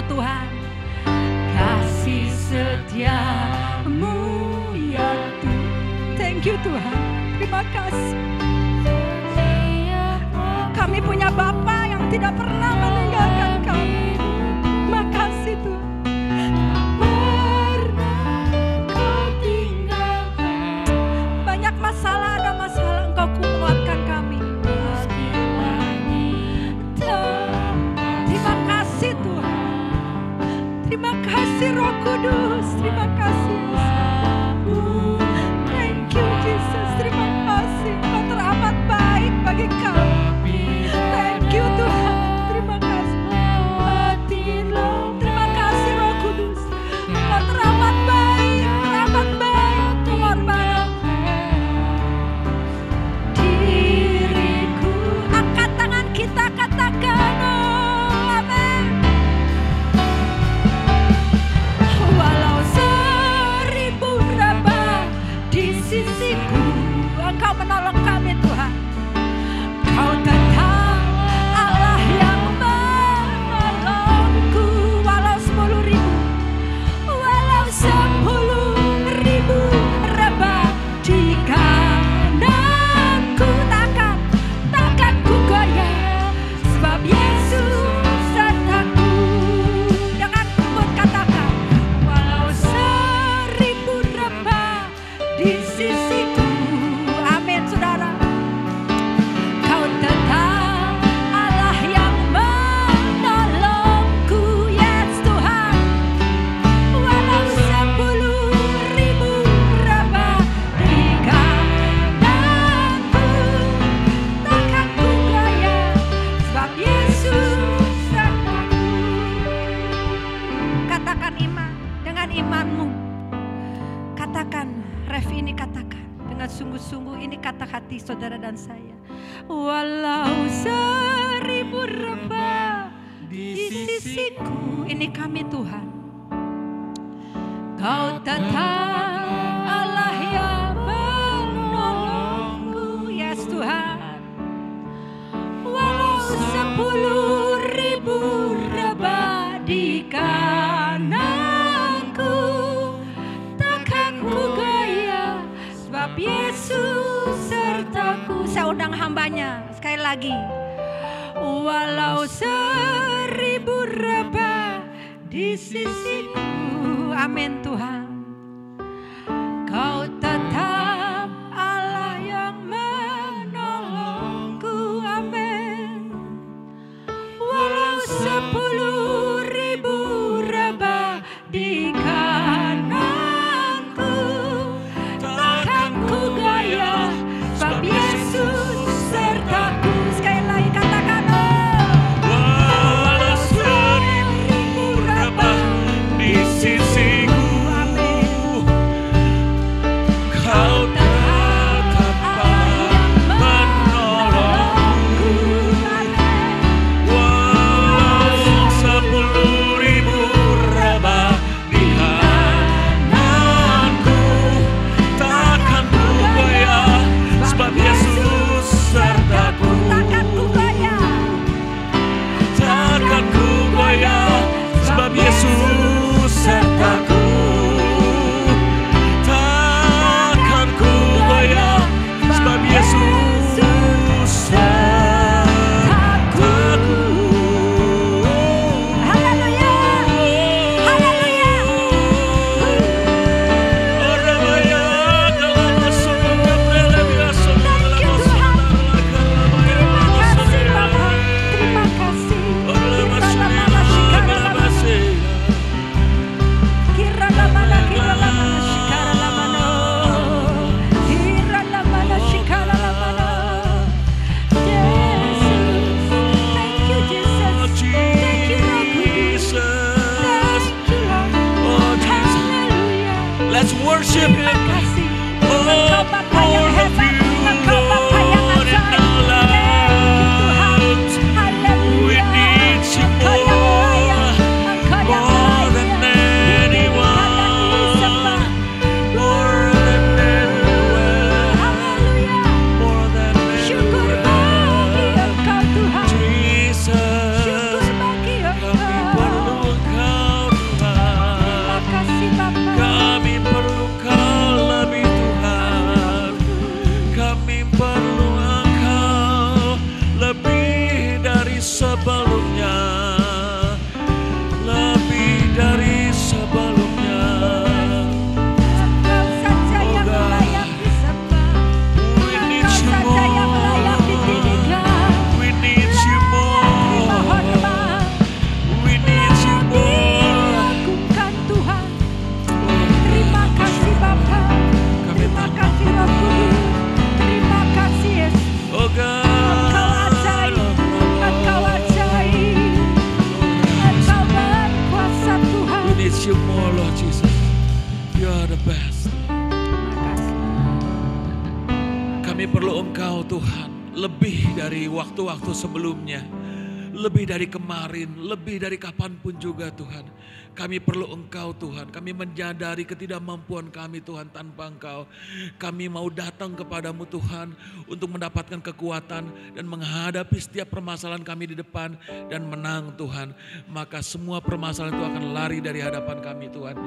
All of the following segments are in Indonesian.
Tuhan. Kasih setiamu ya Tuhan. Thank you Tuhan. Terima kasih. Kami punya Bapa yang tidak pernah meninggalkan kami. Makasih Tuhan. Banyak masalah, ada masalah, Engkau kuatkan kami. Terima kasih Tuhan. Terima kasih Roh Kudus. Terima kasih Yesus. Thank you Jesus. Terima kasih. Engkau teramat baik bagi kami. Thank you Tuhan. Terima kasih. Terima kasih Roh Kudus. Engkau teramat baik. Teramat baik. Pengorbanan diriku. Angkat tangan kita, katakan oh amin. Walau 1000 rabah di sisiku, Engkau menolong kami Tuhan. Kau tetap Allah yang menolongku. Walau 10.000, walau 10.000 rabah di kananku, takkan ku goyah, sebab Yesus sertaku. Dengan lembut katakan, walau 1000 rabah di sisiku. Amin saudara. Kau tetap Allah yang menolongku. Yes Tuhan. Walau 10.000 rabah di kananku, takkan ku goyah, sebab Yesus sertaku. Katakan iman dengan imanmu. Katakan, ref ini katakan dengan sungguh-sungguh, ini kata hati saudara dan saya. Walau 1000 rabah di sisiku, ini kami Tuhan. Kau tetap Allah yang menolongku. Yes Tuhan. Walau 10.000 rabah di kananku, takkan ku goyah, sebab Yesus sertaku. Saya undang hambanya sekali lagi. Walau 1000 rabah di sisiku. Amin Tuhan. Kau tetap Allah yang menolongku. Amin. Walau 10.000 rabah di kananku, takkan ku goyah, sebab Yesus sertaku. Sekali lagi katakan Walau 1000 rabah di sisiku, Kau tetap menolongku. Walau 10.000 rabah di kananku, takkan ku goyah, sebab Yesus sertaku. takkan ku goyah. Takkan ku goyah, sebab Yesus sertaku. Takkan ku goyah, sebab Yesus sertaku. Haleluya. Haleluya. Terima kasih Bapa. Terima kasih. Let's worship Him. Kasih. Oh, Engkau Bapa yang more of hebat. you, Engkau Bapa yang Lord, in ajaib. our Tuhan. lives. Haleluya. We need you Engkau yang layak. Engkau yang more than layak. anyone, Disembah. more than anyone, Haleluya. more than Syukur bagi anyone. Engkau Tuhan. Jesus, Syukur bagi kami Engkau. perlu Engkau. sebelumnya, lebih dari sebelumnya. Engkau saja Oh yang God, layak disembah. we need Engkau you saja yang layak more. ditinggikan. We need you Terima more. hormat. We need you more. Diagungkan Tuhan. Terima kasih Bapa. Kami Terima tak kasih Roh Kudus. Terima kasih Yesus. Oh God, Engkau ajaib. Engkau ajaib. Engkau berkuasa Tuhan. we need you more, Lord Jesus. You are the best. Terima kasih. Kami perlu Engkau Tuhan, lebih dari waktu-waktu sebelumnya, lebih dari kemarin, lebih dari kapanpun juga Tuhan. Kami perlu Engkau Tuhan, kami menyadari ketidakmampuan kami Tuhan tanpa Engkau. Kami mau datang kepadamu Tuhan untuk mendapatkan kekuatan dan menghadapi setiap permasalahan kami di depan dan menang Tuhan. Maka semua permasalahan itu akan lari dari hadapan kami Tuhan.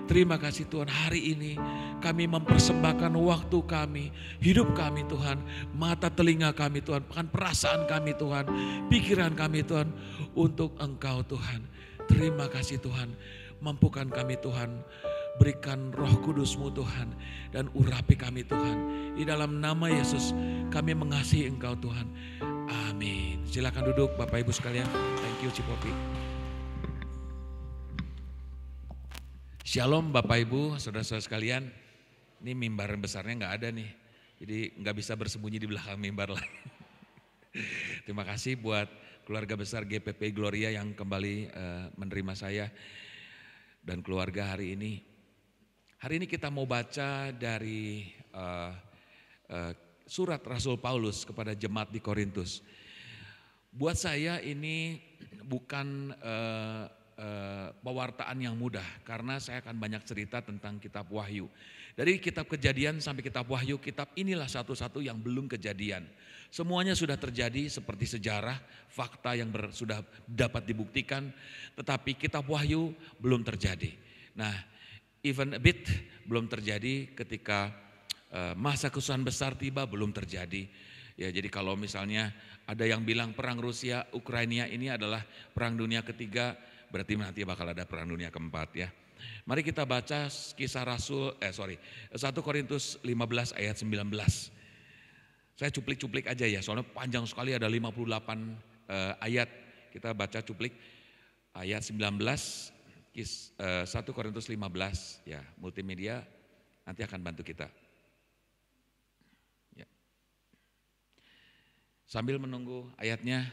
Terima kasih Tuhan, hari ini kami mempersembahkan waktu kami, hidup kami Tuhan, mata telinga kami Tuhan, bahkan perasaan kami Tuhan, pikiran kami Tuhan untuk Engkau Tuhan. Terima kasih Tuhan, mampukan kami Tuhan, berikan Roh Kudus-Mu Tuhan dan urapi kami Tuhan. Di dalam nama Yesus kami mengasihi Engkau Tuhan. Amin. Silakan duduk Bapak Ibu sekalian. Thank you Cipopi. Shalom Bapak Ibu, saudara-saudara sekalian. Ini mimbar besarnya nggak ada nih, jadi nggak bisa bersembunyi di belakang mimbar lagi. Terima kasih buat keluarga besar GPP Gloria yang kembali menerima saya dan keluarga hari ini. Hari ini kita mau baca dari surat Rasul Paulus kepada jemaat di Korintus. Buat saya ini bukan pewartaan yang mudah karena saya akan banyak cerita tentang kitab Wahyu. Dari kitab Kejadian sampai kitab Wahyu, kitab inilah satu-satu yang belum kejadian. Semuanya sudah terjadi seperti sejarah, fakta yang sudah dapat dibuktikan, tetapi kitab Wahyu belum terjadi. Nah, even a bit belum terjadi ketika masa kesusahan besar tiba belum terjadi. Ya, jadi kalau misalnya ada yang bilang perang Rusia Ukraina ini adalah perang dunia ketiga, berarti nanti bakal ada perang dunia keempat ya. Mari kita baca kisah Rasul 1 Korintus 15 ayat 19. Saya cuplik-cuplik aja ya, soalnya panjang sekali ada 58 ayat. Kita baca cuplik ayat 19 1 Korintus 15 ya, multimedia nanti akan bantu kita. Ya. Sambil menunggu ayatnya,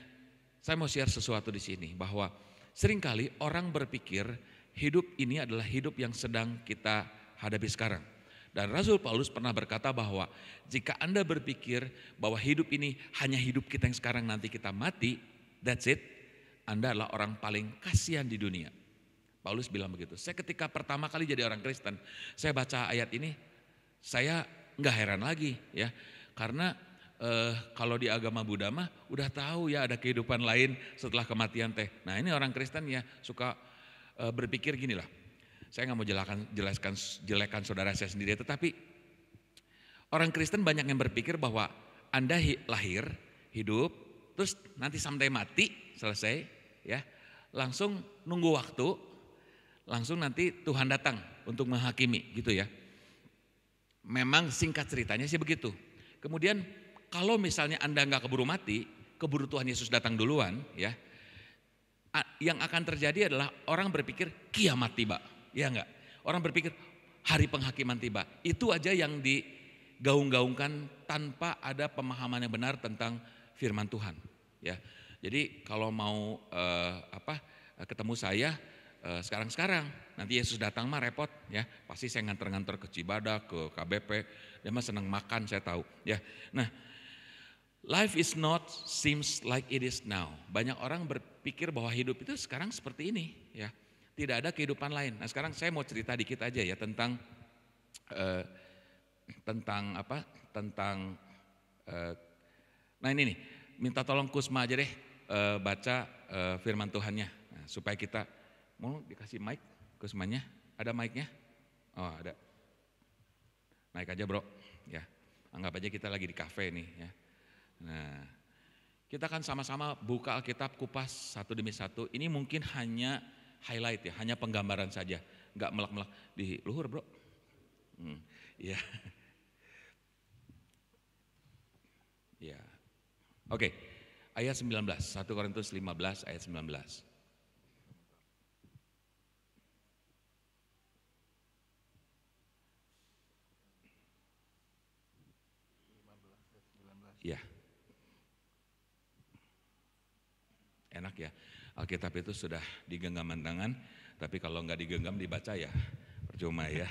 saya mau share sesuatu di sini bahwa seringkali orang berpikir hidup ini adalah hidup yang sedang kita hadapi sekarang. Dan Rasul Paulus pernah berkata bahwa jika Anda berpikir bahwa hidup ini hanya hidup kita yang sekarang nanti kita mati, that's it, Anda adalah orang paling kasihan di dunia. Paulus bilang begitu. Saya ketika pertama kali jadi orang Kristen, saya baca ayat ini, saya nggak heran lagi ya. Karena kalau di agama Buddha mah udah tahu ya ada kehidupan lain setelah kematian teh. Nah ini orang Kristen ya suka berpikir gini lah. Saya nggak mau jelekan saudara saya sendiri, tetapi orang Kristen banyak yang berpikir bahwa Anda lahir, hidup, terus nanti sampai mati, selesai, ya, langsung nunggu waktu, langsung nanti Tuhan datang untuk menghakimi, gitu ya. Memang singkat ceritanya sih begitu. Kemudian kalau misalnya Anda nggak keburu mati, keburu Tuhan Yesus datang duluan, ya, yang akan terjadi adalah orang berpikir kiamat tiba. Ya enggak, orang berpikir hari penghakiman tiba. Itu aja yang digaung-gaungkan tanpa ada pemahaman yang benar tentang firman Tuhan. Ya, jadi kalau mau ketemu saya sekarang-sekarang, nanti Yesus datang mah repot ya. Pasti saya nganter-nganter ke Cibadak, ke KBP, dia mah senang makan saya tahu. Ya, nah life is not seems like it is now. Banyak orang berpikir bahwa hidup itu sekarang seperti ini ya. Tidak ada kehidupan lain. Nah sekarang saya mau cerita dikit aja ya tentang nah ini nih, minta tolong Kusma aja deh baca firman Tuhannya supaya kita mau dikasih mic Kusmanya, ada mic-nya? Oh ada, naik aja bro, ya anggap aja kita lagi di kafe nih ya. Nah Kita kan sama-sama buka Alkitab, kupas satu demi satu. Ini mungkin hanya highlight ya, hanya penggambaran saja. Enggak melak-melak di luhur bro. Ya. Ya. Oke, ayat 19, 1 Korintus 15 ayat 19. Ya. Enak ya, Alkitab itu sudah digenggam tangan, tapi kalau nggak digenggam dibaca ya percuma ya.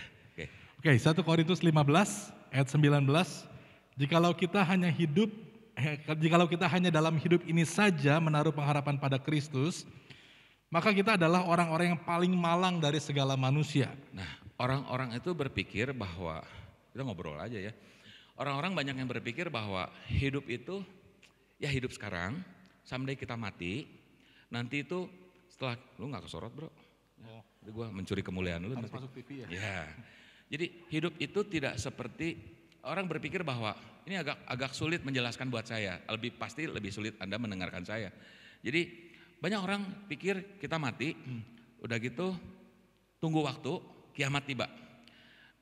Oke, 1 Korintus 15 ayat 19. Jikalau kita hanya dalam hidup ini saja menaruh pengharapan pada Kristus, maka kita adalah orang-orang yang paling malang dari segala manusia. Nah, orang-orang itu berpikir bahwa, kita ngobrol aja ya. Orang-orang banyak yang berpikir bahwa hidup itu, ya hidup sekarang, someday kita mati, nanti itu setelah, lu gak kesorot bro. Jadi gue mencuri kemuliaan lu. Harus masuk TV ya? Ya, jadi hidup itu tidak seperti, orang berpikir bahwa, ini agak sulit menjelaskan buat saya, pasti lebih sulit Anda mendengarkan saya. Jadi banyak orang pikir kita mati, udah gitu tunggu waktu, kiamat tiba.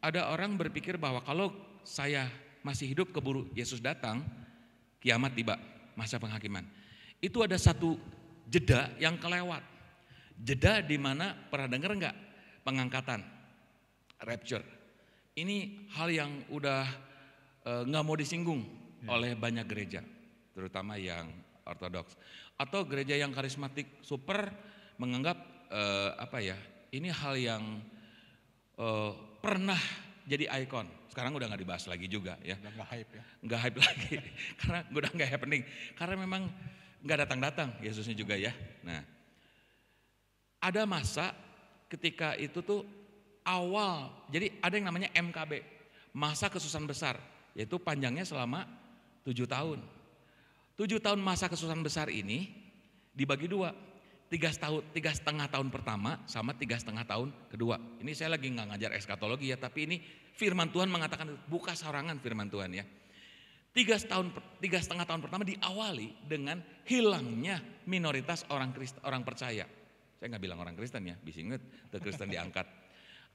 Ada orang berpikir bahwa kalau saya masih hidup keburu Yesus datang, kiamat tiba, masa penghakiman. Itu ada satu jeda yang kelewat. Jeda di mana pernah dengar enggak? Pengangkatan, rapture. Ini hal yang udah enggak mau disinggung oleh banyak gereja, terutama yang ortodoks. Atau gereja yang karismatik super menganggap ini hal yang pernah jadi ikon. Sekarang udah gak dibahas lagi juga ya. Udah gak hype ya? Gak hype lagi, karena udah gak happening. Karena memang gak datang-datang Yesusnya juga ya. Nah, ada masa ketika itu tuh awal, jadi ada yang namanya MKB, masa kesusahan besar, yaitu panjangnya selama 7 tahun. 7 tahun masa kesusahan besar ini dibagi 2. 3,5 tahun pertama sama 3,5 tahun kedua. Ini saya lagi nggak ngajar eskatologi ya, tapi ini firman Tuhan mengatakan, buka sarangan firman Tuhan ya. 3,5 tahun pertama diawali dengan hilangnya minoritas orang percaya. Saya nggak bilang orang Kristen ya, bising banget, Kristen diangkat.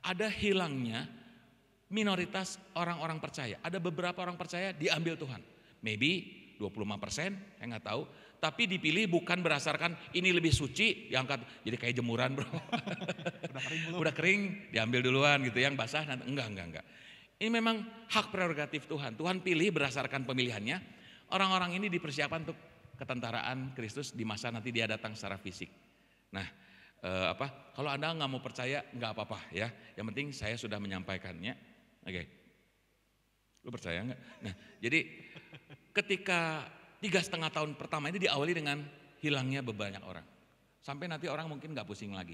Ada hilangnya minoritas orang-orang percaya. Ada beberapa orang percaya diambil Tuhan. Maybe 25%, saya nggak tahu. Tapi dipilih bukan berdasarkan ini lebih suci, diangkat jadi kayak jemuran bro. Udah kering, diambil duluan gitu, yang basah nanti enggak. Ini memang hak prerogatif Tuhan. Tuhan pilih berdasarkan pemilihannya. Orang-orang ini dipersiapkan untuk ketentaraan Kristus di masa nanti dia datang secara fisik. Nah, kalau Anda nggak mau percaya nggak apa-apa ya. Yang penting saya sudah menyampaikannya. Oke. Lu percaya nggak? Nah, jadi ketika 3,5 tahun pertama ini diawali dengan hilangnya banyak orang. Sampai nanti orang mungkin gak pusing lagi.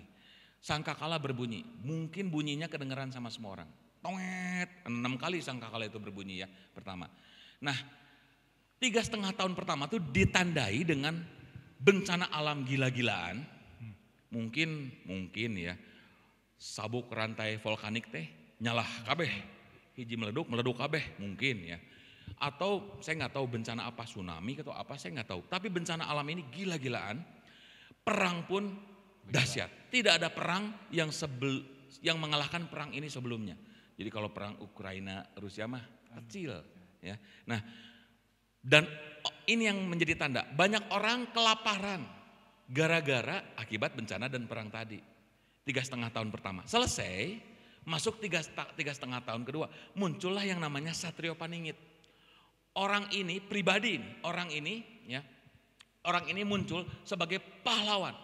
Sangkakala berbunyi, mungkin bunyinya kedengeran sama semua orang. Tonget, 6 kali sangkakala itu berbunyi ya pertama. Nah, 3,5 tahun pertama itu ditandai dengan bencana alam gila-gilaan. Mungkin ya, sabuk rantai volkanik teh nyalah kabeh. Hiji meleduk kabeh mungkin ya. Atau saya nggak tahu bencana apa, tsunami atau apa, saya nggak tahu. Tapi bencana alam ini gila-gilaan, perang pun dahsyat. Tidak ada perang yang mengalahkan perang ini sebelumnya. Jadi kalau perang Ukraina Rusia mah kecil, ya. Nah, dan ini yang menjadi tanda banyak orang kelaparan gara-gara akibat bencana dan perang tadi. 3,5 tahun pertama selesai, masuk 3,5 tahun kedua, muncullah yang namanya Satrio Paningit. Orang ini pribadi, orang ini muncul sebagai pahlawan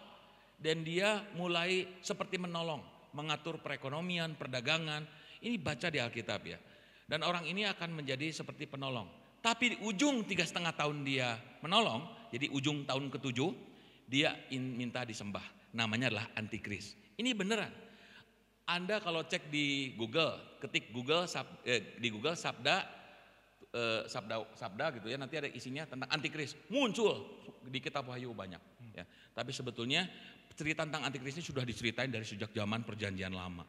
dan dia mulai seperti menolong, mengatur perekonomian, perdagangan. Ini baca di Alkitab ya. Dan orang ini akan menjadi seperti penolong. Tapi di ujung 3,5 tahun dia menolong, jadi ujung tahun ke-7 dia minta disembah. Namanya adalah Antikris. Ini beneran. Anda kalau cek di Google, ketik di Google sabda gitu ya, nanti ada isinya tentang Antikris, muncul di kitab Wahyu banyak ya. Tapi sebetulnya cerita tentang Antikris ini sudah diceritain dari sejak zaman perjanjian lama.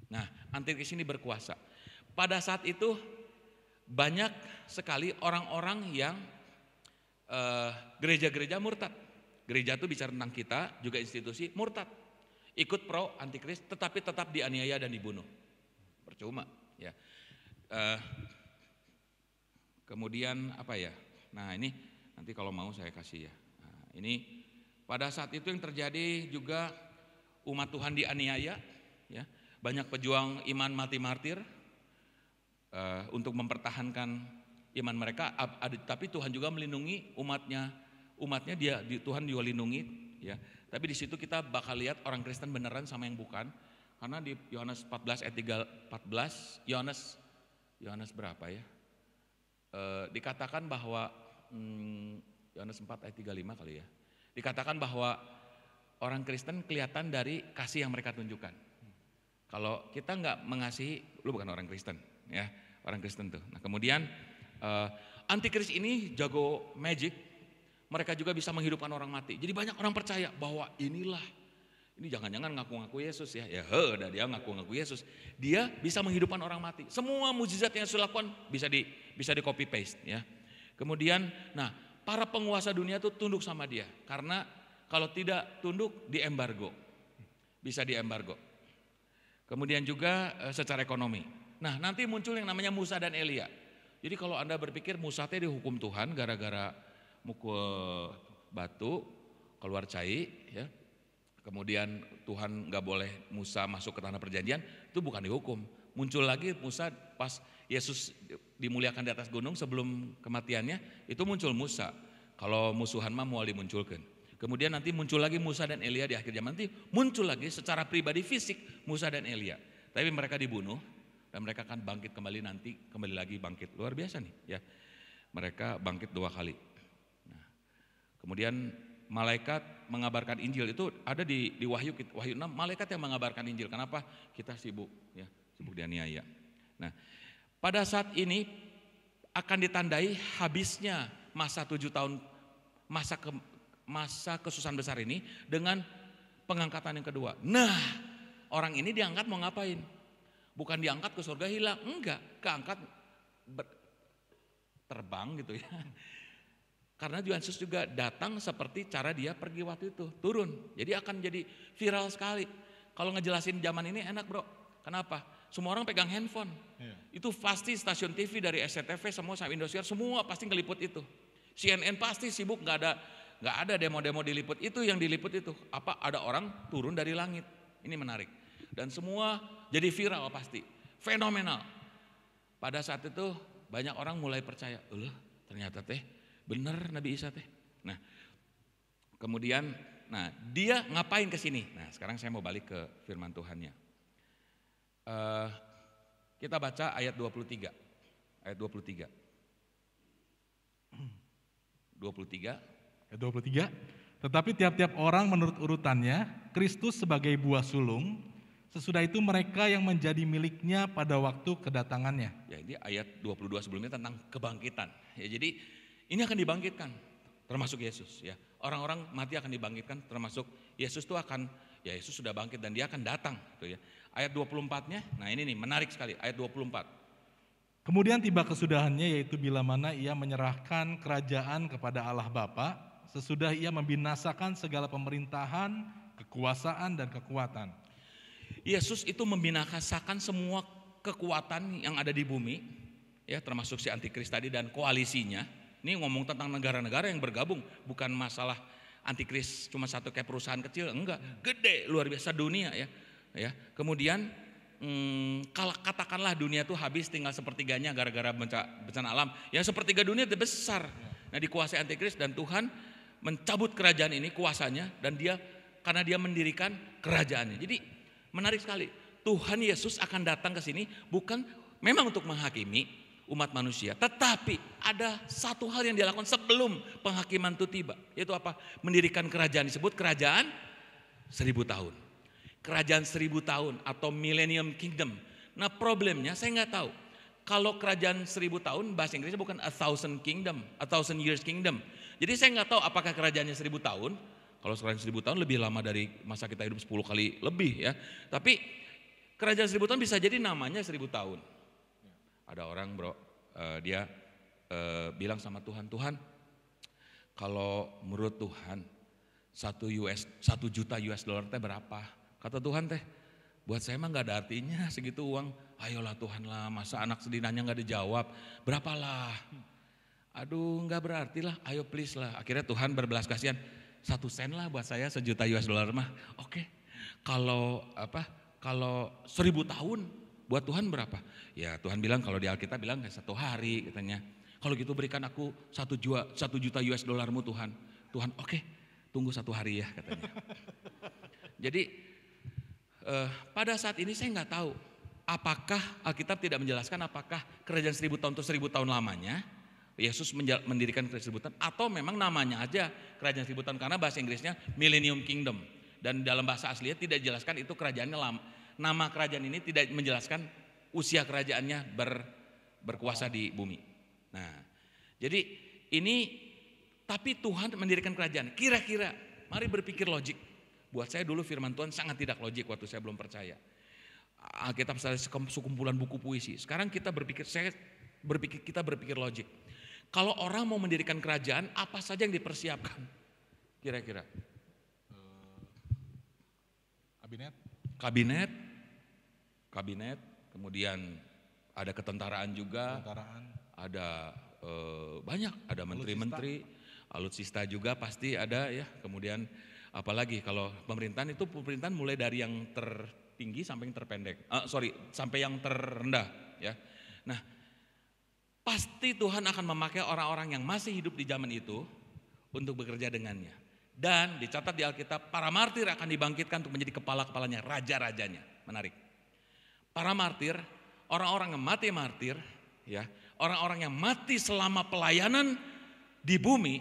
Nah, Antikris ini berkuasa. Pada saat itu banyak sekali orang-orang yang gereja-gereja murtad. Gereja itu bicara tentang kita, juga institusi murtad. Ikut pro antikris, tetapi tetap dianiaya dan dibunuh. Percuma. Ya. Kemudian apa ya? Nah ini nanti kalau mau saya kasih ya. Nah, ini pada saat itu yang terjadi juga umat Tuhan dianiaya, ya. Banyak pejuang iman mati martir untuk mempertahankan iman mereka. Tapi Tuhan juga melindungi umatnya Tuhan juga lindungi, ya. Tapi di situ kita bakal lihat orang Kristen beneran sama yang bukan. Karena di Yohanes 14 ayat 14, Yohanes berapa ya? Dikatakan bahwa Yohanes 4 ayat 35 kali ya. Dikatakan bahwa orang Kristen kelihatan dari kasih yang mereka tunjukkan. Kalau kita nggak mengasihi, lu bukan orang Kristen, ya, orang Kristen tuh. Nah kemudian antikris ini jago magic, mereka juga bisa menghidupkan orang mati. Jadi banyak orang percaya bahwa ini jangan-jangan ngaku-ngaku Yesus ya, dia ngaku-ngaku Yesus, dia bisa menghidupkan orang mati. Semua mukjizat yang Yesus lakukan bisa di copy paste, ya. Kemudian, nah para penguasa dunia itu tunduk sama dia, karena kalau tidak tunduk diembargo, bisa diembargo. Kemudian juga secara ekonomi. Nah nanti muncul yang namanya Musa dan Elia. Jadi kalau Anda berpikir Musa teh dihukum Tuhan gara-gara mukul batu keluar cai, ya. Kemudian Tuhan nggak boleh Musa masuk ke tanah perjanjian, itu bukan dihukum. Muncul lagi Musa pas Yesus dimuliakan di atas gunung sebelum kematiannya, itu muncul Musa. Kalau musuhan mah mau dimunculkan. Kemudian nanti muncul lagi Musa dan Elia di akhir zaman, nanti muncul lagi secara pribadi fisik Musa dan Elia. Tapi mereka dibunuh dan mereka akan bangkit kembali nanti, kembali lagi bangkit. Luar biasa nih, ya. Mereka bangkit 2 kali. Nah, kemudian malaikat mengabarkan Injil itu ada di Wahyu 6, malaikat yang mengabarkan Injil. Kenapa? Kita sibuk, ya, sibuk dianiaya. Nah, pada saat ini akan ditandai habisnya masa 7 tahun masa kesusahan besar ini dengan pengangkatan yang kedua. Nah, orang ini diangkat mau ngapain? Bukan diangkat ke surga hilang, enggak, keangkat terbang gitu ya. Karena Yesus juga datang seperti cara dia pergi waktu itu, turun. Jadi akan jadi viral sekali. Kalau ngejelasin zaman ini enak bro. Kenapa? Semua orang pegang handphone. Itu pasti stasiun TV dari SCTV semua sampai Indosiar semua pasti ngeliput itu. CNN pasti sibuk, nggak ada demo-demo diliput. Itu yang diliput itu apa? Ada orang turun dari langit. Ini menarik. Dan semua jadi viral pasti, fenomenal. Pada saat itu banyak orang mulai percaya, ternyata teh benar Nabi Isa teh. Nah, kemudian, nah dia ngapain ke sini? Nah, sekarang saya mau balik ke firman Tuhannya. Kita baca ayat 23. Ayat 23. 23. Tetapi tiap-tiap orang menurut urutannya, Kristus sebagai buah sulung, sesudah itu mereka yang menjadi miliknya pada waktu kedatangannya. Ya, ini ayat 22 sebelumnya tentang kebangkitan. Ya, jadi ini akan dibangkitkan, termasuk Yesus. Ya, orang-orang mati akan dibangkitkan, termasuk Yesus itu akan, ya Yesus sudah bangkit dan dia akan datang. Gitu ya. Ayat 24-nya, nah ini nih menarik sekali, ayat 24. Kemudian tiba kesudahannya, yaitu bila mana ia menyerahkan kerajaan kepada Allah Bapa, sesudah ia membinasakan segala pemerintahan, kekuasaan dan kekuatan. Yesus itu membinasakan semua kekuatan yang ada di bumi, ya termasuk si antikris tadi dan koalisinya. Ini ngomong tentang negara-negara yang bergabung, bukan masalah antikris cuma satu kayak perusahaan kecil, enggak, gede luar biasa dunia ya. Ya, kemudian kalau katakanlah dunia itu habis tinggal sepertiganya gara-gara bencana alam, yang sepertiga dunia itu besar. Nah, dikuasai antikris dan Tuhan mencabut kerajaan ini kuasanya dan karena dia mendirikan kerajaannya. Jadi menarik sekali. Tuhan Yesus akan datang ke sini bukan memang untuk menghakimi umat manusia, tetapi ada satu hal yang dia lakukan sebelum penghakiman itu tiba, yaitu apa? Mendirikan kerajaan, disebut kerajaan 1000 tahun. Kerajaan 1000 tahun atau Millennium Kingdom. Nah problemnya saya nggak tahu. Kalau kerajaan 1000 tahun bahasa Inggrisnya bukan 1000 kingdom, 1000 years kingdom. Jadi saya nggak tahu apakah kerajaannya 1000 tahun. Kalau kerajaan 1000 tahun lebih lama dari masa kita hidup 10 kali lebih ya. Tapi kerajaan 1000 tahun bisa jadi namanya 1000 tahun. Ada orang bro, dia bilang sama Tuhan, Tuhan kalau menurut Tuhan 1 juta US dollar teh berapa? Kata Tuhan teh, buat saya mah gak ada artinya segitu uang. Ayolah Tuhan lah, masa anak sedinanya gak dijawab, berapalah. Aduh gak berarti lah, ayo please lah. Akhirnya Tuhan berbelas kasihan, 1 sen lah buat saya 1 juta US dollar mah. Oke. Kalau 1000 tahun buat Tuhan berapa? Ya Tuhan bilang kalau di Alkitab bilang 1 hari katanya. Kalau gitu berikan aku 1 juta US dollarmu Tuhan. Tuhan oke, tunggu 1 hari ya katanya. Jadi pada saat ini saya nggak tahu apakah Alkitab tidak menjelaskan apakah kerajaan 1000 tahun itu 1000 tahun lamanya Yesus mendirikan kerajaan 1000 tahun atau memang namanya aja kerajaan 1000 tahun karena bahasa Inggrisnya Millennium Kingdom dan dalam bahasa aslinya tidak dijelaskan itu kerajaannya lama. Nama kerajaan ini tidak menjelaskan usia kerajaannya berkuasa di bumi. Nah, jadi ini tapi Tuhan mendirikan kerajaan. Kira-kira, mari berpikir logik. Buat saya dulu firman Tuhan sangat tidak logik waktu saya belum percaya. Alkitab saya sekumpulan buku puisi. Sekarang kita berpikir logik. Kalau orang mau mendirikan kerajaan, apa saja yang dipersiapkan? Kira-kira? Kabinet, kemudian ada ketentaraan juga, ada banyak, ada menteri-menteri, alutsista juga pasti ada ya. Kemudian apalagi kalau pemerintahan itu pemerintahan mulai dari yang tertinggi sampai yang sampai yang terendah ya. Nah, pasti Tuhan akan memakai orang-orang yang masih hidup di zaman itu untuk bekerja dengannya. Dan dicatat di Alkitab para martir akan dibangkitkan untuk menjadi kepala-kepalanya, raja-rajanya. Menarik. Para martir, orang-orang yang mati martir, ya, orang-orang yang mati selama pelayanan di bumi.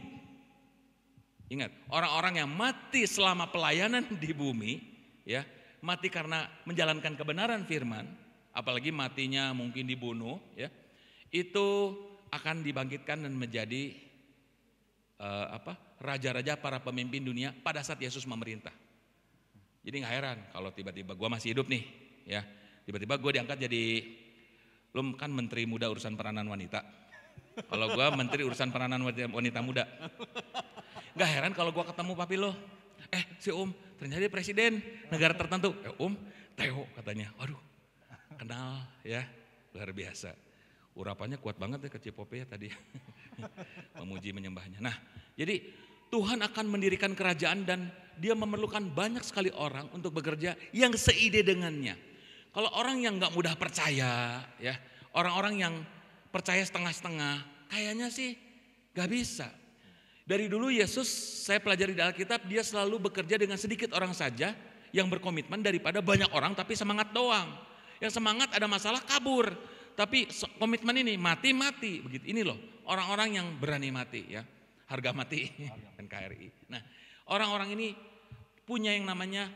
Ingat, orang-orang yang mati selama pelayanan di bumi, ya, mati karena menjalankan kebenaran firman, apalagi matinya mungkin dibunuh, ya, itu akan dibangkitkan dan menjadi raja-raja para pemimpin dunia pada saat Yesus memerintah. Jadi nggak heran kalau tiba-tiba gue masih hidup nih, ya, tiba-tiba gue diangkat jadi, lu kan menteri muda urusan peranan wanita. Kalau gue menteri urusan peranan wanita muda. Nggak heran kalau gue ketemu papi lo, si ternyata dia presiden negara tertentu. Theo katanya, waduh, kenal ya, luar biasa. Urapannya kuat banget ya ke Cipope ya tadi. Memuji menyembahnya. Nah, jadi Tuhan akan mendirikan kerajaan dan dia memerlukan banyak sekali orang untuk bekerja yang seide dengannya. Kalau orang yang gak mudah percaya, ya, orang-orang yang percaya setengah-setengah, kayaknya sih gak bisa. Dari dulu Yesus, saya pelajari di Alkitab, dia selalu bekerja dengan sedikit orang saja yang berkomitmen daripada banyak orang tapi semangat doang. Yang semangat ada masalah kabur. Tapi komitmen ini mati-mati begitu. Ini loh orang-orang yang berani mati ya. Harga mati NKRI. Nah, orang-orang ini punya yang namanya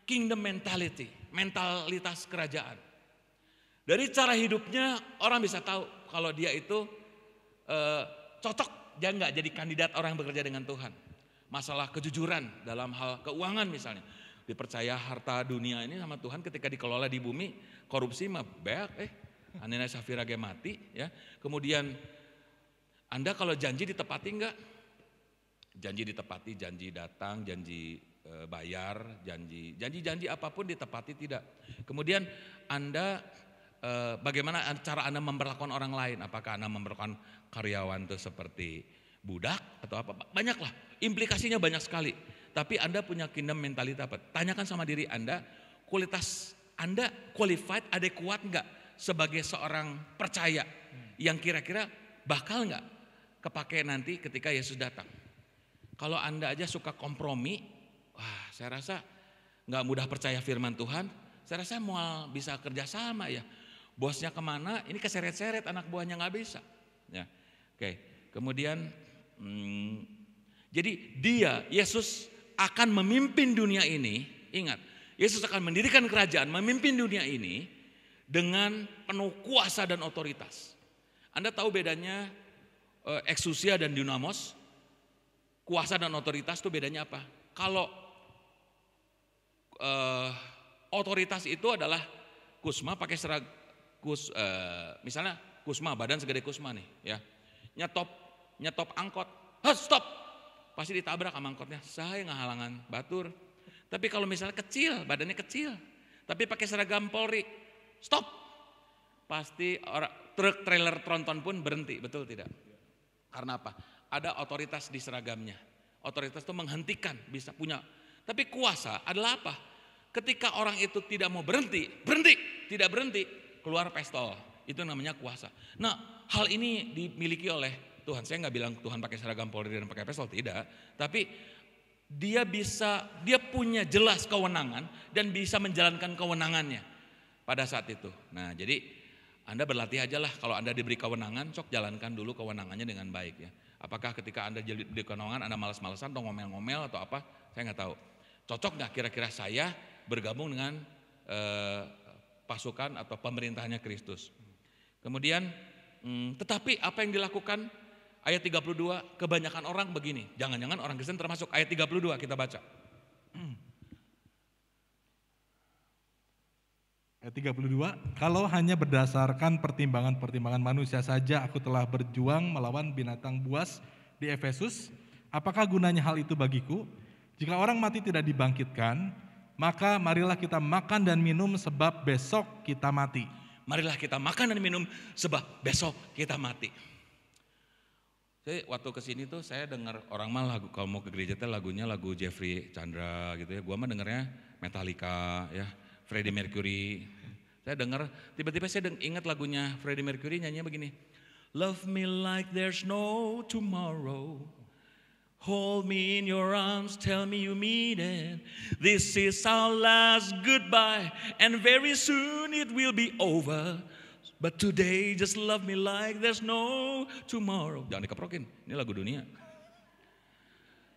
kingdom mentality, mentalitas kerajaan. Dari cara hidupnya orang bisa tahu kalau dia itu cocok dia nggak jadi kandidat orang yang bekerja dengan Tuhan. Masalah kejujuran dalam hal keuangan misalnya. Dipercaya harta dunia ini sama Tuhan ketika dikelola di bumi, korupsi mah beak Anina Safira ge mati ya. Kemudian Anda kalau janji ditepati enggak? Janji ditepati, janji datang, janji bayar, janji apapun ditepati tidak. Kemudian Anda bagaimana cara Anda memperlakukan orang lain? Apakah Anda memperlakukan karyawan itu seperti budak atau apa? Banyaklah, implikasinya banyak sekali. Tapi Anda punya kingdom mentality apa? Tanyakan sama diri Anda, kualitas Anda qualified, adekuat enggak sebagai seorang percaya yang kira-kira bakal enggak kepake nanti ketika Yesus datang. Kalau Anda aja suka kompromi, wah saya rasa enggak mudah percaya firman Tuhan, saya rasa mau bisa kerjasama ya. Bosnya kemana, ini keseret-seret anak buahnya enggak bisa. Ya. Oke. Kemudian jadi Yesus akan memimpin dunia ini, ingat, Yesus akan mendirikan kerajaan, memimpin dunia ini dengan penuh kuasa dan otoritas. Anda tahu bedanya eksusia dan dinamos? Kuasa dan otoritas itu bedanya apa? Kalau otoritas itu adalah kusma pakai misalnya kusma badan segede kusma nih ya. Nyetop angkot. Stop. pasti ditabrak sama angkotnya. Saya ngahalangan batur. Tapi kalau misalnya kecil, badannya kecil, tapi pakai seragam Polri, stop. Pasti truk trailer tronton pun berhenti, betul tidak? Karena apa? Ada otoritas di seragamnya. Otoritas itu menghentikan, bisa punya. Tapi kuasa adalah apa? Ketika orang itu tidak mau berhenti, tidak berhenti, keluar pistol. Itu namanya kuasa. Nah, hal ini dimiliki oleh Tuhan. Saya nggak bilang Tuhan pakai seragam Polri dan pakai pistol, tidak. Tapi dia punya jelas kewenangan dan bisa menjalankan kewenangannya pada saat itu. Nah, jadi Anda berlatih aja lah, kalau Anda diberi kewenangan, sok jalankan dulu kewenangannya dengan baik ya. Apakah ketika Anda diberi kewenangan Anda malas-malasan atau ngomel-ngomel atau apa, saya nggak tahu. Cocok nggak kira-kira saya bergabung dengan pasukan atau pemerintahannya Kristus. Kemudian, tetapi apa yang dilakukan? Ayat 32, kebanyakan orang begini. Jangan-jangan orang Kristen termasuk. Ayat 32 kita baca. Ayat 32, kalau hanya berdasarkan pertimbangan-pertimbangan manusia saja aku telah berjuang melawan binatang buas di Efesus, apakah gunanya hal itu bagiku? Jika orang mati tidak dibangkitkan, maka marilah kita makan dan minum sebab besok kita mati. Marilah kita makan dan minum sebab besok kita mati. Saya waktu kesini tuh saya dengar orang mah lagu, kalau mau ke gereja tuh lagunya lagu Jeffrey Chandra gitu ya. Gua mah dengarnya Metallica ya, Freddie Mercury. Saya dengar, tiba-tiba saya ingat lagunya Freddie Mercury nyanyinya begini. Love me like there's no tomorrow. Hold me in your arms, tell me you mean it. This is our last goodbye and very soon it will be over. But today just love me like there's no tomorrow. Jangan dikeprokin, ini lagu dunia.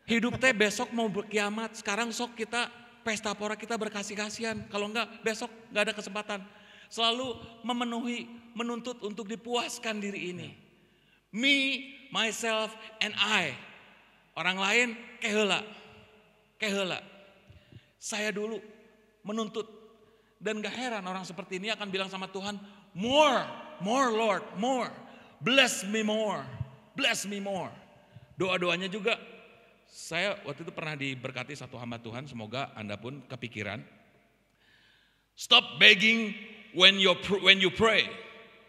Hidup teh besok mau berkiamat, sekarang sok kita pesta pora, kita berkasih-kasihan. Kalau enggak besok enggak ada kesempatan. Selalu menuntut untuk dipuaskan diri ini. Me, myself, and I. Orang lain keheula. Saya dulu menuntut. Dan gak heran orang seperti ini akan bilang sama Tuhan, more Lord, more. Bless me more. Doa-doanya juga, saya waktu itu pernah diberkati satu hamba Tuhan, semoga Anda pun kepikiran. Stop begging when you pray.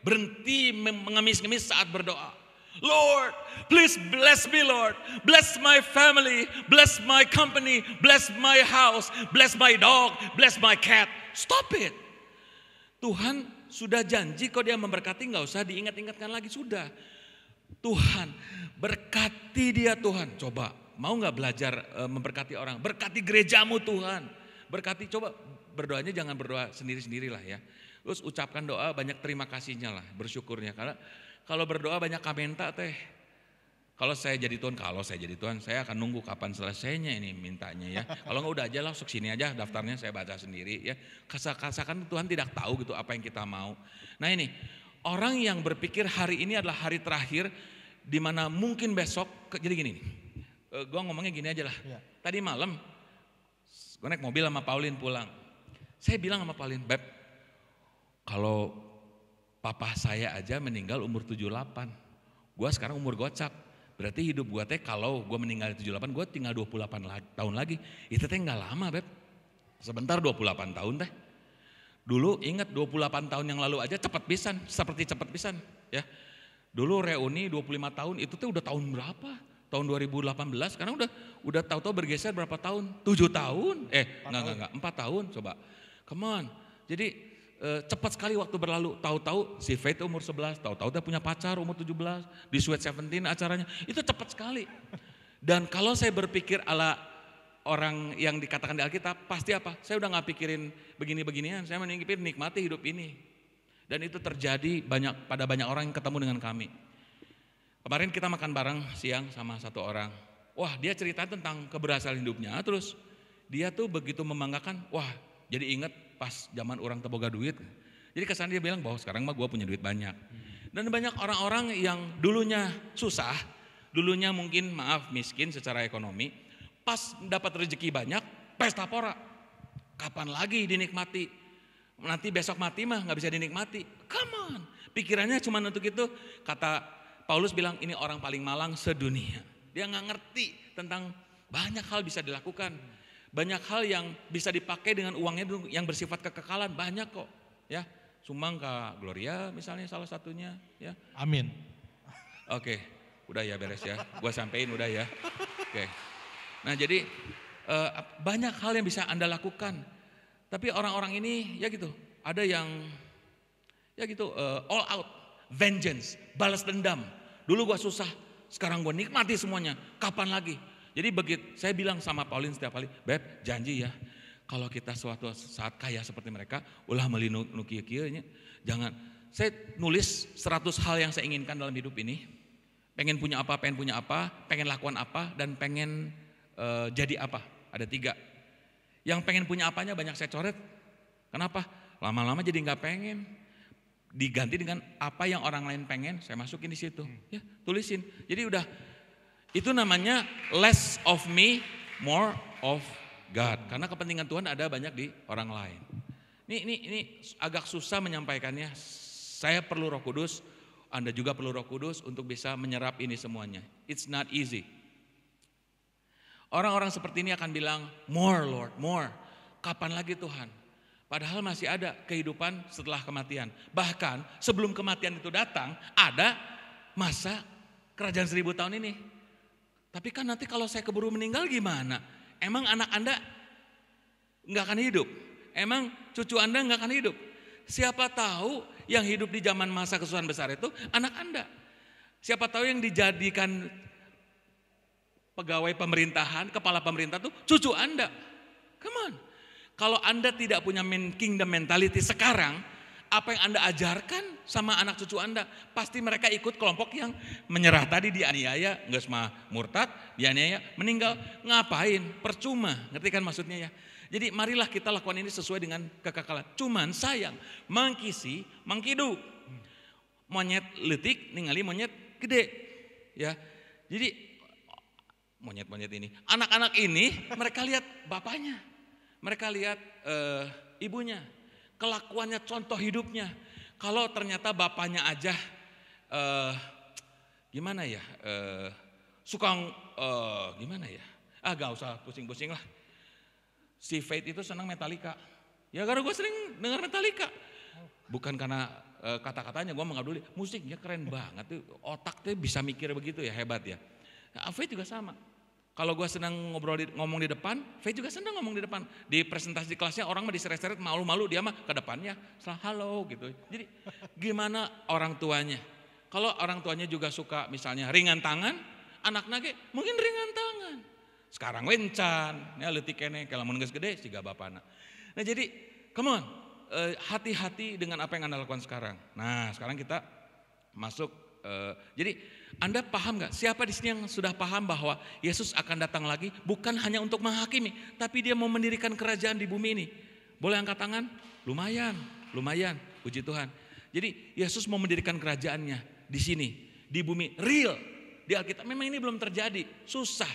Berhenti mengemis-ngemis saat berdoa. Lord, please bless me Lord. Bless my family, bless my company, bless my house, bless my dog, bless my cat. Stop it. Tuhan sudah janji kok dia memberkati, gak usah diingat-ingatkan lagi, sudah. Tuhan, berkati dia Tuhan. Coba, mau gak belajar memberkati orang? Berkati gerejamu Tuhan. Berkati, coba berdoanya jangan berdoa sendiri-sendiri lah ya. Terus ucapkan doa banyak terima kasihnya lah, bersyukurnya. Karena kalau berdoa banyak kamenta teh. Kalau saya jadi Tuhan, saya akan nunggu kapan selesainya ini mintanya ya. Kalau enggak udah aja lah, sok sini aja daftarnya saya baca sendiri ya. Kasakan Tuhan tidak tahu gitu apa yang kita mau. Nah ini, orang yang berpikir hari ini adalah hari terakhir di mana mungkin besok, jadi gini nih. Gue ngomongnya gini aja lah. Ya. Tadi malam gue naik mobil sama Pauline pulang. Saya bilang sama Pauline, Beb, kalau papa saya aja meninggal umur 78. Gue sekarang umur gocap. Berarti hidup gue teh kalau gue meninggal 78, gue tinggal 28 tahun lagi. Itu teh gak lama Beb. Sebentar 28 tahun teh. Dulu ingat 28 tahun yang lalu aja cepat pisan. Seperti cepat pisan ya. Dulu reuni 25 tahun itu teh udah tahun berapa? Tahun 2018. Sekarang udah tahu-tahu bergeser berapa tahun? 7 tahun? Enggak, 4 tahun coba. Come on. Jadi cepat sekali waktu berlalu, tahu-tahu si Faith umur 11, tahu-tahu dia punya pacar umur 17, di Sweet 17 acaranya, itu cepat sekali. Dan kalau saya berpikir ala orang yang dikatakan di Alkitab, pasti apa? Saya udah gak pikirin begini-beginian, saya pikir nikmati hidup ini. Dan itu terjadi pada banyak orang yang ketemu dengan kami. Kemarin kita makan bareng siang sama satu orang, wah dia cerita tentang keberhasilan hidupnya, terus dia tuh begitu membanggakan, wah jadi ingat pas zaman orang teboga duit. Jadi kesan dia bilang bahwa sekarang mah gue punya duit banyak. Dan banyak orang-orang yang dulunya susah, dulunya mungkin miskin secara ekonomi, pas dapat rezeki banyak, pesta pora. Kapan lagi dinikmati? Nanti besok mati mah gak bisa dinikmati. Come on. Pikirannya cuma untuk itu. Kata Paulus bilang ini orang paling malang sedunia. Dia gak ngerti tentang banyak hal bisa dilakukan. Banyak hal yang bisa dipakai dengan uangnya yang bersifat kekekalan, banyak kok. Ya, sumbang ke Gloria misalnya salah satunya. Ya. Amin. Oke, udah ya beres ya. Gua sampein udah ya. Oke. Nah jadi banyak hal yang bisa Anda lakukan. Tapi orang-orang ini ya gitu, ada yang ya gitu all out, vengeance, balas dendam. Dulu gua susah, sekarang gua nikmati semuanya. Kapan lagi? Jadi begitu saya bilang sama Pauline setiap kali, Beb janji ya, kalau kita suatu saat kaya seperti mereka, ulah melindungi kieu-kieu nya. Jangan, saya nulis 100 hal yang saya inginkan dalam hidup ini. Pengen punya apa, pengen lakukan apa, dan pengen jadi apa. Ada 3. Yang pengen punya apanya banyak saya coret. Kenapa? Lama-lama jadi nggak pengen. Diganti dengan apa yang orang lain pengen, saya masukin di situ. Ya, tulisin. Jadi udah, itu namanya less of me, more of God. Karena kepentingan Tuhan ada banyak di orang lain. Ini agak susah menyampaikannya. Saya perlu Roh Kudus, Anda juga perlu Roh Kudus untuk bisa menyerap ini semuanya. It's not easy. Orang-orang seperti ini akan bilang, more Lord, more. Kapan lagi Tuhan? Padahal masih ada kehidupan setelah kematian. Bahkan sebelum kematian itu datang, ada masa kerajaan 1000 tahun ini. Tapi kan nanti kalau saya keburu meninggal gimana? Emang anak Anda nggak akan hidup? Emang cucu Anda nggak akan hidup? Siapa tahu yang hidup di zaman masa kesusahan besar itu anak Anda. Siapa tahu yang dijadikan pegawai pemerintahan, kepala pemerintah itu cucu Anda. Come on. Kalau Anda tidak punya kingdom mentality sekarang, apa yang Anda ajarkan sama anak cucu Anda, pasti mereka ikut kelompok yang menyerah tadi, dianiaya, nggak semua murtad, dianiaya, meninggal. Ngapain? Percuma, ngerti kan maksudnya ya? Jadi marilah kita lakukan ini sesuai dengan kekekalan. Cuman sayang, mangkisi, mangkidu. Monyet letik, ningali monyet gede. Ya, jadi monyet-monyet ini, anak-anak ini mereka lihat bapaknya, mereka lihat ibunya, kelakuannya, contoh hidupnya. Kalau ternyata bapaknya aja gimana ya, suka gimana ya, gak usah pusing-pusing lah. Si Faith itu senang Metallica, ya karena gue sering dengar Metallica. Bukan karena kata-katanya, gue mengabduli, musiknya keren banget tuh, otaknya bisa mikir begitu ya, hebat ya. Nah, Faith juga sama. Kalau gue senang ngomong di depan, Faith juga senang ngomong di depan. Di presentasi di kelasnya orang mah diseret-seret malu-malu, dia mah ke depannya setelah halo gitu. Jadi gimana orang tuanya? Kalau orang tuanya juga suka misalnya ringan tangan, anak-anak mungkin ringan tangan. Sekarang wencan, ya leutik kene kalau mun geus gede siga bapana. Nah jadi come on, hati-hati dengan apa yang Anda lakukan sekarang. Nah, sekarang kita masuk jadi Anda paham gak? Siapa di sini yang sudah paham bahwa Yesus akan datang lagi bukan hanya untuk menghakimi, tapi dia mau mendirikan kerajaan di bumi ini. Boleh angkat tangan? Lumayan, puji Tuhan. Jadi Yesus mau mendirikan kerajaannya di sini, di bumi real. Di Alkitab memang ini belum terjadi, susah.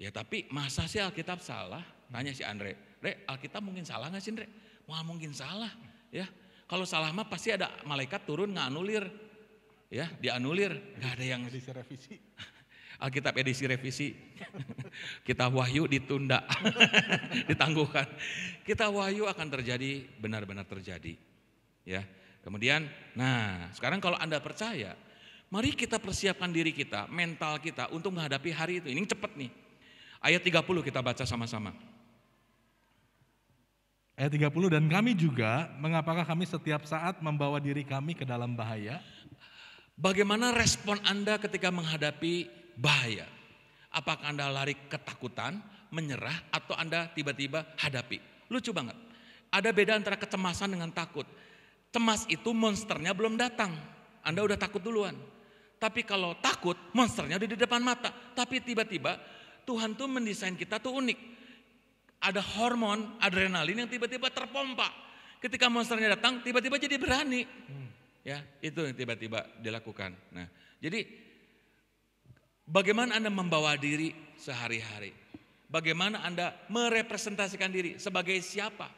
Ya tapi masa sih Alkitab salah? Tanya si Andre, Re Alkitab mungkin salah gak sih Andre? Wah mungkin salah ya. Kalau salah mah pasti ada malaikat turun nganulir. Ya, dianulir, nggak ada yang edisi revisi. Alkitab edisi revisi. Kita Wahyu ditunda, ditangguhkan. Kita Wahyu akan terjadi, benar-benar terjadi. Ya, kemudian, nah sekarang kalau Anda percaya, mari kita persiapkan diri kita, mental kita untuk menghadapi hari itu. Ini cepat nih. Ayat 30 kita baca sama-sama. Ayat 30, dan kami juga, mengapakah kami setiap saat membawa diri kami ke dalam bahaya? Bagaimana respon Anda ketika menghadapi bahaya? Apakah Anda lari ketakutan, menyerah, atau Anda tiba-tiba hadapi? Lucu banget. Ada beda antara kecemasan dengan takut. Cemas itu monsternya belum datang. Anda udah takut duluan. Tapi kalau takut, monsternya udah di depan mata. Tapi tiba-tiba Tuhan tuh mendesain kita tuh unik. Ada hormon adrenalin yang tiba-tiba terpompa. Ketika monsternya datang, tiba-tiba jadi berani. Ya, itu yang tiba-tiba dilakukan. Nah, jadi bagaimana Anda membawa diri sehari-hari? Bagaimana Anda merepresentasikan diri sebagai siapa?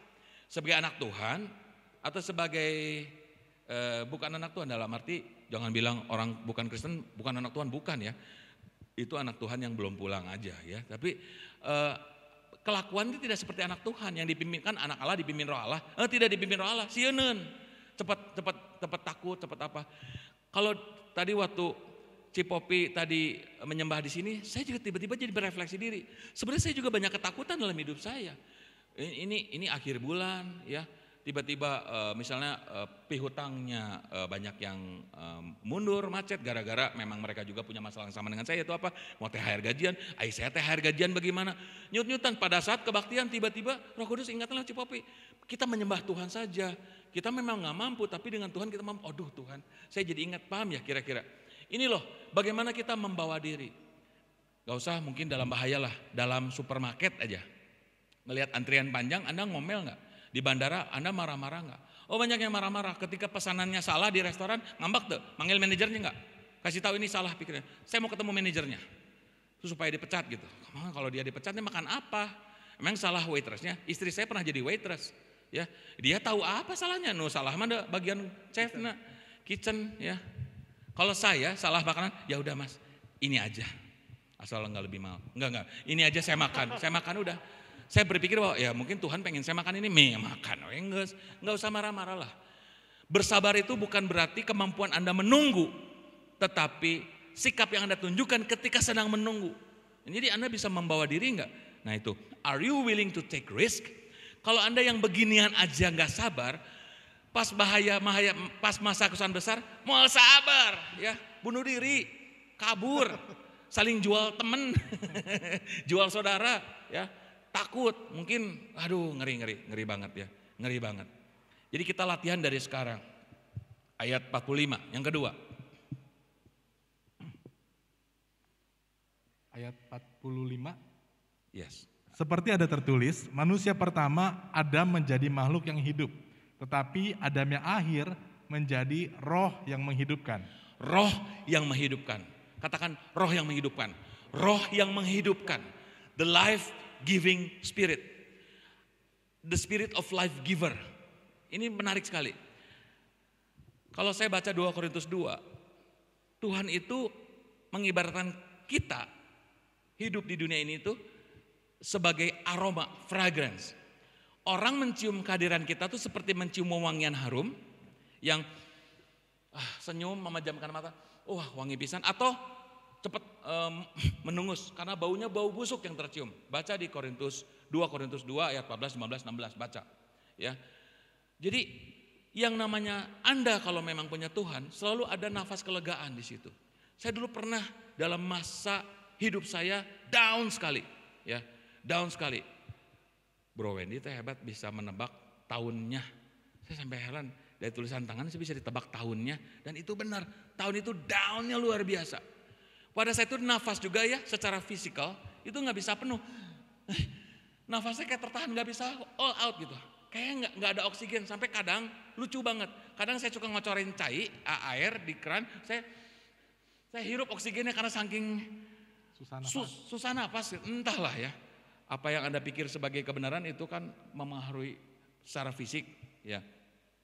Sebagai anak Tuhan atau sebagai bukan anak Tuhan, dalam arti jangan bilang orang bukan Kristen bukan anak Tuhan, bukan ya. itu anak Tuhan yang belum pulang aja ya. Tapi kelakuan itu tidak seperti anak Tuhan yang dipimpinkan anak Allah dipimpin roh Allah. Tidak dipimpin roh Allah, sieun. Cepat takut, cepat apa. Kalau tadi waktu Cipopi tadi menyembah di sini, saya juga tiba-tiba jadi berefleksi diri. Sebenarnya saya juga banyak ketakutan dalam hidup saya. Ini akhir bulan ya, tiba-tiba misalnya pihutangnya banyak yang mundur, macet gara-gara memang mereka juga punya masalah yang sama dengan saya, itu apa? Mau THR gajian, saya THR gajian bagaimana? Nyut-nyutan pada saat kebaktian tiba-tiba Roh Kudus ingatlah Cipopi, kita menyembah Tuhan saja. Kita memang nggak mampu, tapi dengan Tuhan kita mampu. Aduh Tuhan, saya jadi ingat, paham ya kira-kira. Ini loh, bagaimana kita membawa diri. Gak usah mungkin dalam bahaya lah, dalam supermarket aja. Melihat antrian panjang, Anda ngomel gak? Di bandara, Anda marah-marah gak? Oh banyak yang marah-marah, ketika pesanannya salah di restoran, ngambek tuh, manggil manajernya gak? Kasih tahu ini salah pikirnya, saya mau ketemu manajernya. Supaya dipecat gitu. Kalau dia dipecat, dia makan apa? Emang salah waitressnya? Istri saya pernah jadi waitress. Ya, dia tahu apa salahnya? Salah mana bagian chef kitchen ya. Kalau saya salah makanan, ya udah mas, ini aja, asal nggak lebih mahal. Enggak, ini aja saya makan udah. Saya berpikir bahwa ya mungkin Tuhan pengen saya makan ini, makan, nggak usah marah-marah lah. Bersabar itu bukan berarti kemampuan Anda menunggu, tetapi sikap yang Anda tunjukkan ketika sedang menunggu. Jadi Anda bisa membawa diri nggak? Nah itu, are you willing to take risk? Kalau Anda yang beginian aja nggak sabar, pas pas masa kesusahan besar, mau sabar, ya, bunuh diri, kabur, saling jual temen, jual saudara, ya, takut, mungkin, aduh, ngeri banget ya, ngeri banget. Jadi kita latihan dari sekarang. Ayat 45, yang kedua. Ayat 45. Yes. Seperti ada tertulis, manusia pertama Adam menjadi makhluk yang hidup. Tetapi Adam yang akhir menjadi roh yang menghidupkan. Roh yang menghidupkan. Katakan roh yang menghidupkan. Roh yang menghidupkan. The life giving spirit. The spirit of life giver. Ini menarik sekali. Kalau saya baca 2 Korintus 2, Tuhan itu mengibaratkan kita hidup di dunia ini itu sebagai aroma, fragrance. Orang mencium kehadiran kita tuh seperti mencium wewangian harum yang senyum memejamkan mata, wangi pisan, atau cepat menungus karena baunya bau busuk yang tercium. Baca di 2 Korintus 2 ayat 14, 15, 16, baca. Ya. Jadi yang namanya Anda kalau memang punya Tuhan, selalu ada nafas kelegaan di situ. Saya dulu pernah dalam masa hidup saya down sekali, ya, down sekali. Bro Wendy itu hebat bisa menebak tahunnya. Saya sampai heran, dari tulisan tangan saya bisa ditebak tahunnya. Dan itu benar, tahun itu downnya luar biasa. Pada saat itu nafas juga ya, secara fisikal itu gak bisa penuh. Nafasnya kayak tertahan, gak bisa all out gitu. Kayak gak ada oksigen, sampai kadang lucu banget. Kadang saya suka ngocorin air di keran, saya hirup oksigennya karena saking susah nafas. Entahlah ya. Apa yang Anda pikir sebagai kebenaran itu kan mempengaruhi secara fisik ya.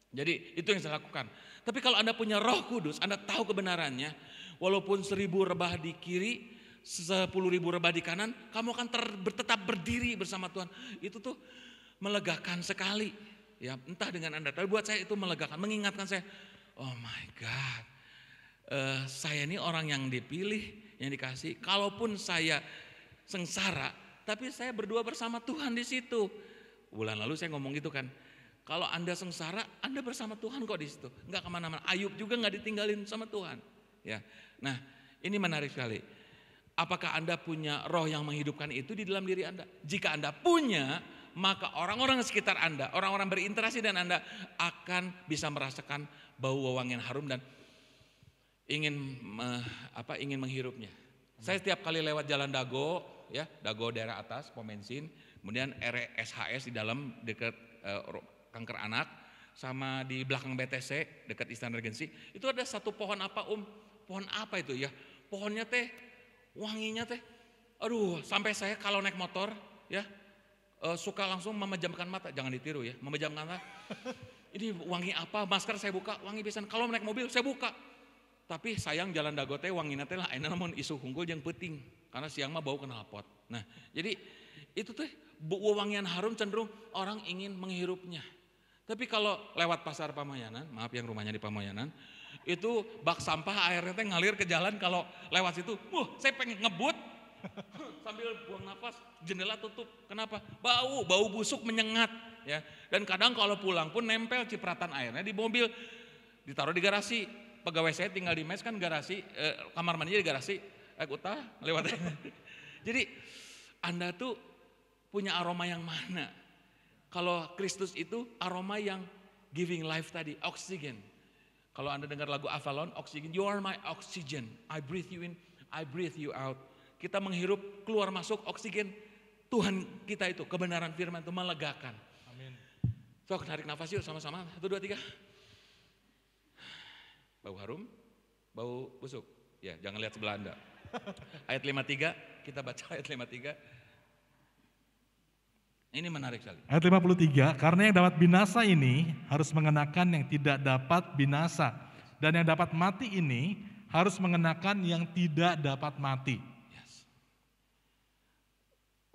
Jadi itu yang saya lakukan. Tapi kalau Anda punya Roh Kudus, Anda tahu kebenarannya, walaupun 1000 rebah di kiri, 10.000 rebah di kanan, kamu akan tetap berdiri bersama Tuhan. Itu tuh melegakan sekali. Ya, entah dengan Anda, tapi buat saya itu melegakan, mengingatkan saya, oh my God, saya ini orang yang dipilih, yang dikasih. Kalaupun saya sengsara, tapi saya berdua bersama Tuhan di situ. Bulan lalu saya ngomong gitu kan. Kalau Anda sengsara, Anda bersama Tuhan kok di situ. Enggak kemana-mana. Ayub juga enggak ditinggalin sama Tuhan. Ya. Nah, ini menarik sekali. Apakah Anda punya roh yang menghidupkan itu di dalam diri Anda? Jika Anda punya, maka orang-orang sekitar Anda, orang-orang berinteraksi dengan Anda akan bisa merasakan bau wewangian harum dan ingin menghirupnya. Saya setiap kali lewat jalan Dago, ya, Dago daerah atas, pom bensin, kemudian RSHS di dalam dekat kanker anak, sama di belakang BTC dekat Istana Regensi, itu ada satu pohon apa pohon apa itu ya, pohonnya teh, wanginya teh, aduh sampai saya kalau naik motor ya, suka langsung memejamkan mata, jangan ditiru ya, memejamkan mata, ini wangi apa, masker saya buka, wangi pisan, kalau naik mobil saya buka, Tapi sayang jalan dago teh wangina teh lah ayeuna namun isu hungkul jeung peuting karena siang mah bau knalpot. Nah, jadi itu teh wewangian harum cenderung orang ingin menghirupnya. Tapi kalau lewat pasar Pamayanan, maaf yang rumahnya di Pamayanan, itu bak sampah airnya teh ngalir ke jalan, kalau lewat situ, saya pengen ngebut sambil buang nafas, jendela tutup. Kenapa? Bau busuk menyengat ya. Dan kadang kalau pulang pun nempel cipratan airnya di mobil, ditaruh di garasi. Pegawai saya tinggal di mes kan garasi, kamar mandinya di garasi, utah lewat. Jadi Anda tuh punya aroma yang mana? Kalau Kristus itu aroma yang giving life tadi, oksigen. Kalau Anda dengar lagu Avalon, oksigen, you are my oxygen, I breathe you in, I breathe you out. Kita menghirup, keluar masuk oksigen, Tuhan kita itu, kebenaran firman itu melegakan. Amin. Sok tarik nafas yuk sama-sama, 1, 2, 3. Bau harum, bau busuk. Ya, jangan lihat sebelah Anda. Ayat 53, kita baca ayat 53. Ini menarik sekali. Ayat 53, karena yang dapat binasa ini harus mengenakan yang tidak dapat binasa. Dan yang dapat mati ini harus mengenakan yang tidak dapat mati. Yes.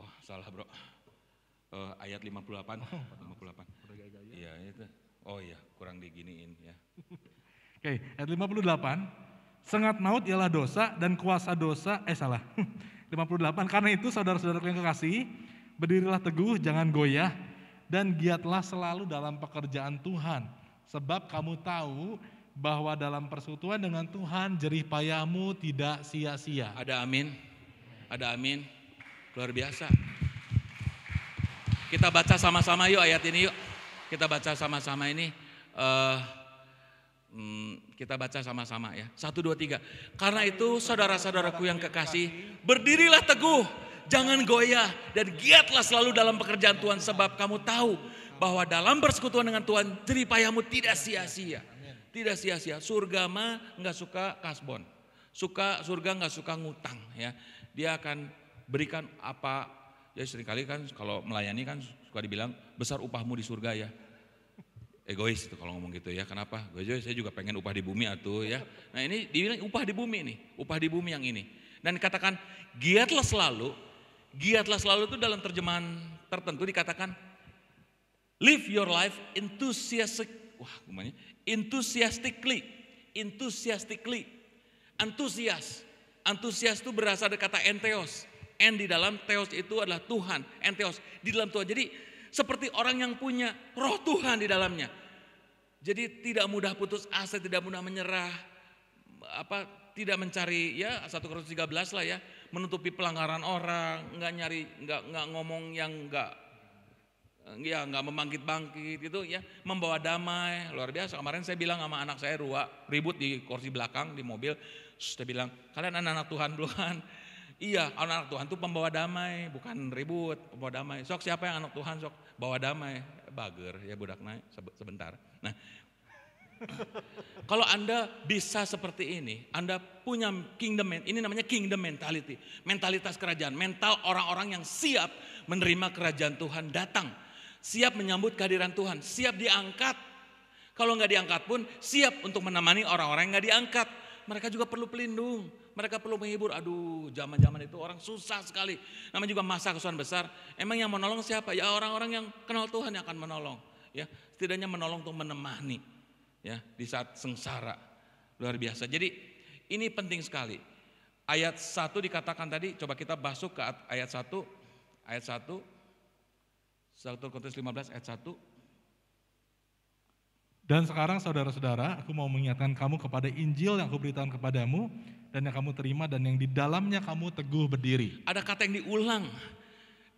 Oh, salah bro. Ayat 58. 58. Iya, itu. Oh iya, kurang diginiin ya. Oke, ayat 58. Sengat maut ialah dosa dan kuasa dosa, 58, karena itu saudara-saudaraku yang kekasih, berdirilah teguh, jangan goyah, dan giatlah selalu dalam pekerjaan Tuhan. Sebab kamu tahu bahwa dalam persekutuan dengan Tuhan, jerih payahmu tidak sia-sia. Ada amin, ada amin, luar biasa. Kita baca sama-sama yuk ayat ini yuk. Kita baca sama-sama ini. Kita baca sama-sama ya. 1, 2, 3. Karena itu saudara-saudaraku yang kekasih, berdirilah teguh, jangan goyah, dan giatlah selalu dalam pekerjaan Tuhan, sebab kamu tahu bahwa dalam persekutuan dengan Tuhan jerih payahmu tidak sia-sia. Tidak sia-sia. Surga mah nggak suka kasbon. Surga nggak suka ngutang ya. Dia akan berikan apa. Ya seringkali kan kalau melayani kan suka dibilang besar upahmu di surga ya. Egois itu kalau ngomong gitu ya. Kenapa? Saya juga pengen upah di bumi atuh ya. Nah ini dibilang upah di bumi nih, upah di bumi yang ini. Dan dikatakan giatlah selalu itu dalam terjemahan tertentu dikatakan live your life enthusiastically. Antusias itu berasal dari kata entheos. En di dalam theos itu adalah Tuhan, entheos di dalam Tuhan. Jadi seperti orang yang punya roh Tuhan di dalamnya. Jadi tidak mudah putus asa, tidak mudah menyerah, tidak mencari ya 1 Korintus 13 lah ya, menutupi pelanggaran orang, nggak ngomong yang nggak membangkit-bangkit gitu ya, membawa damai, luar biasa. Kemarin saya bilang sama anak saya ribut di kursi belakang di mobil, saya bilang kalian anak-anak Tuhan bukan? Iya, anak Tuhan itu pembawa damai, bukan ribut, pembawa damai. Sok siapa yang anak Tuhan sok bawa damai, bager ya budak naik sebentar. Nah, kalau Anda bisa seperti ini, Anda punya ini namanya kingdom mentality, mentalitas kerajaan, mental orang-orang yang siap menerima kerajaan Tuhan datang, siap menyambut kehadiran Tuhan, siap diangkat. Kalau nggak diangkat pun siap untuk menemani orang-orang yang nggak diangkat. Mereka juga perlu pelindung, mereka perlu menghibur. Aduh, zaman-zaman itu orang susah sekali. Namanya juga masa kesusahan besar. Emang yang menolong siapa? Ya orang-orang yang kenal Tuhan yang akan menolong. Ya, setidaknya menolong untuk menemani. Ya, di saat sengsara. Luar biasa. Jadi ini penting sekali. Ayat 1 dikatakan tadi, coba kita masuk ke ayat 1. Ayat 1. 1 Korintus 15 ayat 1. Dan sekarang saudara-saudara, aku mau mengingatkan kamu kepada Injil yang aku beritakan kepadamu dan yang kamu terima dan yang di dalamnya kamu teguh berdiri. Ada kata yang diulang